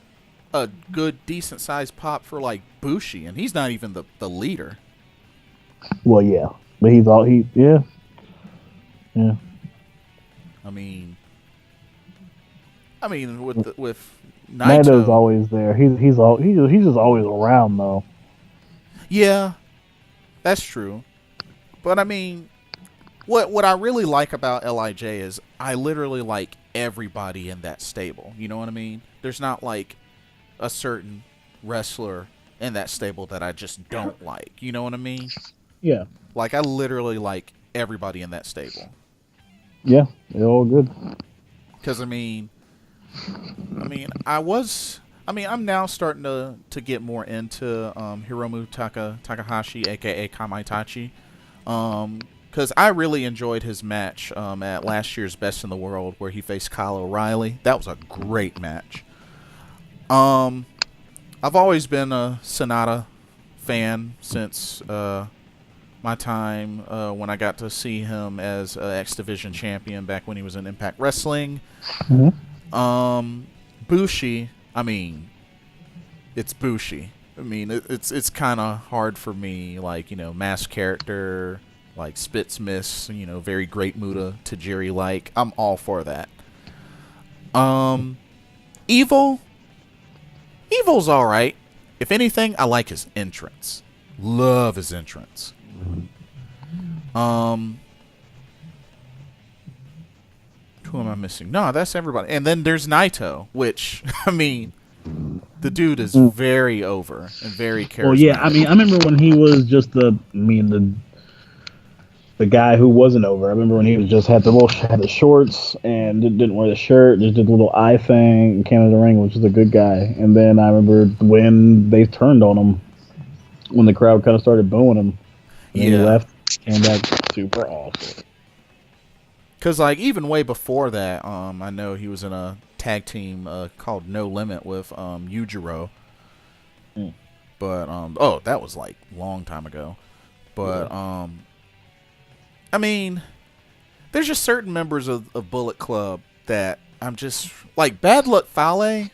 S1: a good, decent sized pop for like Bushi, and he's not even the leader.
S2: Well, yeah, but yeah.
S1: I mean, with
S2: Naito's
S1: Naito,
S2: always there. He's just always around though.
S1: Yeah, that's true. But I mean, what I really like about LIJ is I literally like everybody in that stable. You know what I mean? There's not like a certain wrestler in that stable that I just don't like. You know what I mean?
S2: Yeah.
S1: Like, I literally like everybody in that stable.
S2: Yeah, they're all good.
S1: Because I'm now starting to get more into Hiromu Takahashi, aka Kamaitachi. Because I really enjoyed his match at last year's Best in the World where he faced Kyle O'Reilly. That was a great match. I've always been a Sonata fan since my time when I got to see him as X Division champion back when he was in Impact Wrestling.
S2: Mm-hmm.
S1: Bushi, it's Bushi. It's kind of hard for me, like, mass character, like spits miss, very great Muta Tajiri like. I'm all for that. Evil's all right. If anything, I like his entrance. Love his entrance. Who am I missing? No, that's everybody. And then there's Naito, which, the dude is very over and very charismatic.
S2: Well, yeah, I remember when he was just the guy who wasn't over. I remember when he was just had the shorts and didn't wear the shirt, just did the little eye thing and came to the ring, which was a good guy. And then I remember when they turned on him, when the crowd kind of started booing him. And then he left, came back super awesome.
S1: Because, like, even way before that, I know he was in a tag team called No Limit with Yujiro. But, that was, like, long time ago. But, there's just certain members of Bullet Club that I'm just, like, Bad Luck Fale,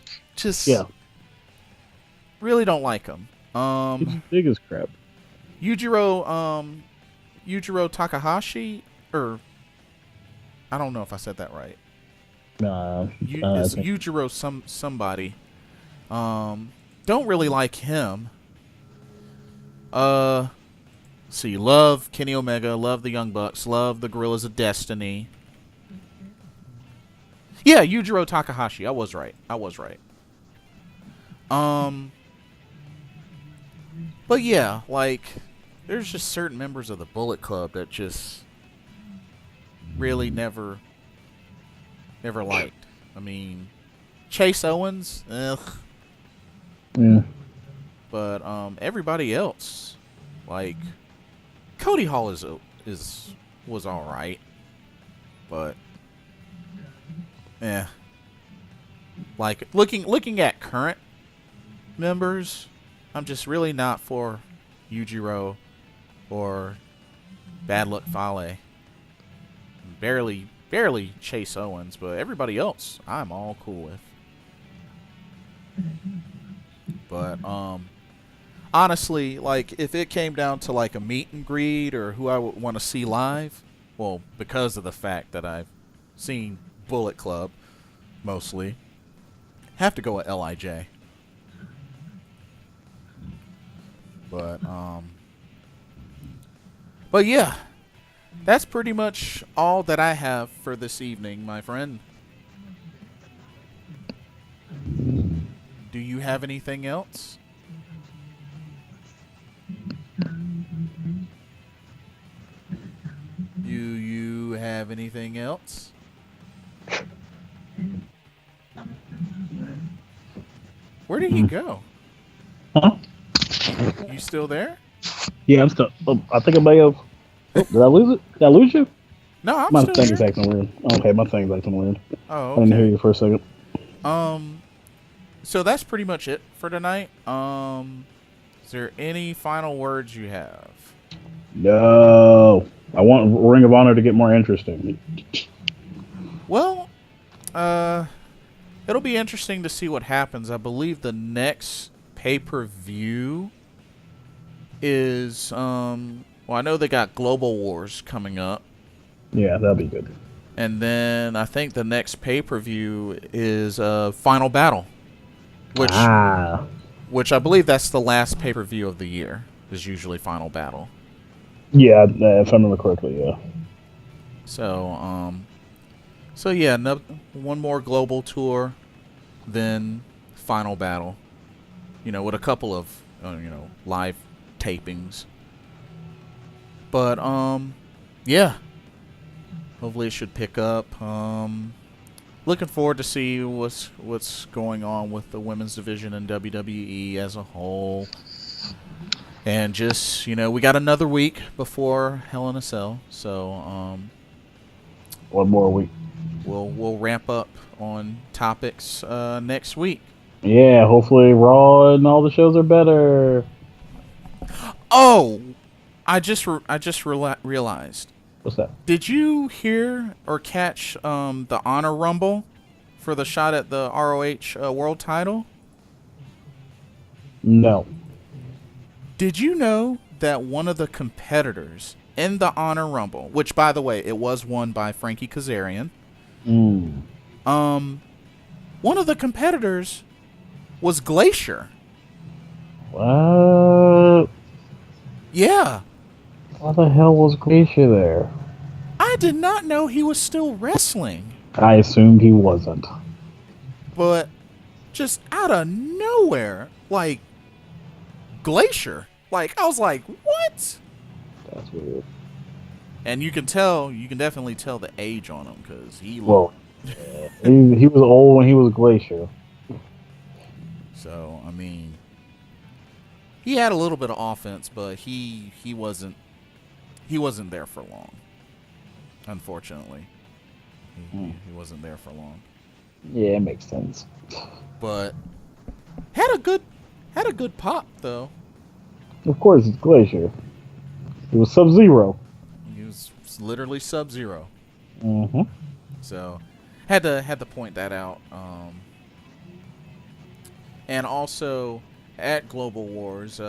S1: really don't like him.
S2: He's big as crap.
S1: Yujiro Takahashi, or I don't know if I said that right. It's Yujiro somebody. Don't really like him. See, love Kenny Omega, love the Young Bucks, love the Gorillas of Destiny. Yeah, Yujiro Takahashi. I was right. But yeah, like, there's just certain members of the Bullet Club that just really never liked. Chase Owens, ugh.
S2: Yeah.
S1: But everybody else, like Cody Hall was all right, but yeah, like looking at current members, I'm just really not for Yujiro or Bad Luck Fale. Barely Chase Owens, but everybody else I'm all cool with. But honestly, like if it came down to like a meet and greet or who I would want to see live, well, because of the fact that I've seen Bullet Club mostly, have to go with LIJ. But yeah, that's pretty much all that I have for this evening, my friend. Do you have anything else? Do you have anything else? Where did he go?
S2: Huh?
S1: You still there?
S2: Yeah, I'm still. Oh, I think I may have. Oh, did I lose it? Did I lose you?
S1: No, I'm
S2: My
S1: still
S2: thing is
S1: here.
S2: acting weird. Okay, my thing's acting weird.
S1: Oh,
S2: I didn't hear
S1: okay.
S2: you for a second.
S1: So that's pretty much it for tonight. Is there any final words you have?
S2: No, I want Ring of Honor to get more interesting.
S1: Well, it'll be interesting to see what happens. I believe the next pay-per-view is well, I know they got Global Wars coming up.
S2: Yeah, that'll be good.
S1: And then I think the next pay-per-view is Final Battle, which I believe that's the last pay-per-view of the year. Is usually Final Battle.
S2: Yeah, if I remember correctly, yeah.
S1: So yeah, one more global tour, then Final Battle. With a couple of live tapings. But yeah. Hopefully it should pick up. Looking forward to see what's going on with the women's division in WWE as a whole. And just, we got another week before Hell in a Cell. So
S2: One more week.
S1: We'll ramp up on topics next week.
S2: Yeah, hopefully Raw and all the shows are better.
S1: Oh, I just realized.
S2: What's that?
S1: Did you hear or catch the Honor Rumble for the shot at the ROH World Title?
S2: No.
S1: Did you know that one of the competitors in the Honor Rumble, which by the way, it was won by Frankie Kazarian, one of the competitors was Glacier.
S2: What?
S1: Yeah.
S2: Why the hell was Glacier there?
S1: I did not know he was still wrestling.
S2: I assumed he wasn't.
S1: But just out of nowhere, like Glacier. Like I was like, what?
S2: That's weird.
S1: And you can definitely tell the age on him because he
S2: Well, he was old when he was Glacier.
S1: So I mean, he had a little bit of offense, but he wasn't there for long. Unfortunately, he wasn't there for long.
S2: Yeah, it makes sense.
S1: But had a good pop though.
S2: Of course, it's Glacier. It was Sub-Zero.
S1: He was literally Sub-Zero.
S2: Mm-hmm.
S1: So had to point that out. And also at Global Wars,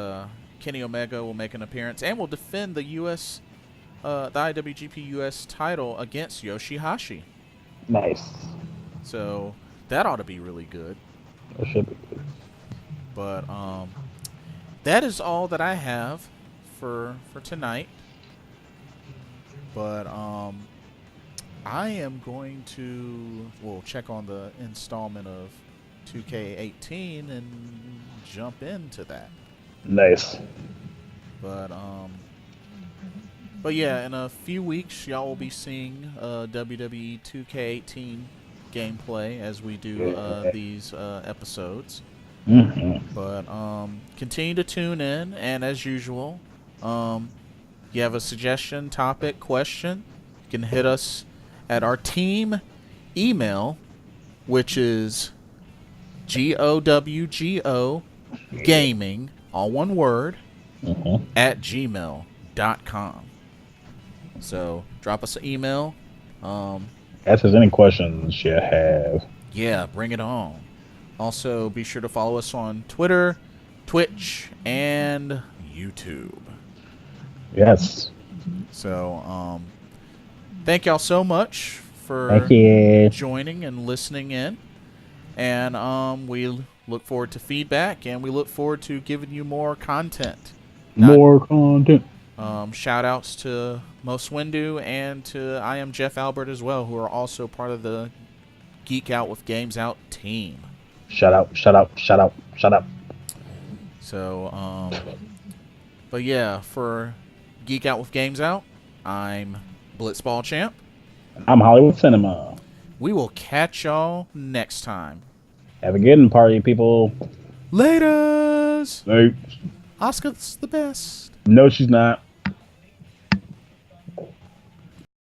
S1: Kenny Omega will make an appearance and will defend the the IWGP US title against Yoshihashi.
S2: Nice.
S1: So that ought to be really good.
S2: That should be good.
S1: But that is all that I have for tonight. But I am going to check on the installment of 2K18 and jump into that.
S2: Nice.
S1: But yeah, in a few weeks y'all will be seeing WWE 2K18 gameplay as we do these episodes. But continue to tune in, and as usual, you have a suggestion, topic, question, you can hit us at our team email, which is GOWGO gaming, all one word, at gmail.com. So drop us an email.
S2: Ask us any questions you have.
S1: Yeah, bring it on. Also, be sure to follow us on Twitter, Twitch, and YouTube.
S2: Yes.
S1: So, thank y'all so much for
S2: Thank you.
S1: joining and listening in. And we look forward to feedback, and we look forward to giving you more content.
S2: More content.
S1: Shout outs to Most Windu and to I Am Jeff Albert as well, who are also part of the Geek Out with Games Out team.
S2: Shut up.
S1: So, but yeah, for Geek Out with Games Out, I'm Blitzball Champ.
S2: I'm Hollywood Cinema.
S1: We will catch y'all next time.
S2: Have a good one, party people.
S1: Laters!
S2: Hey.
S1: Oscar's the best.
S2: No, she's not.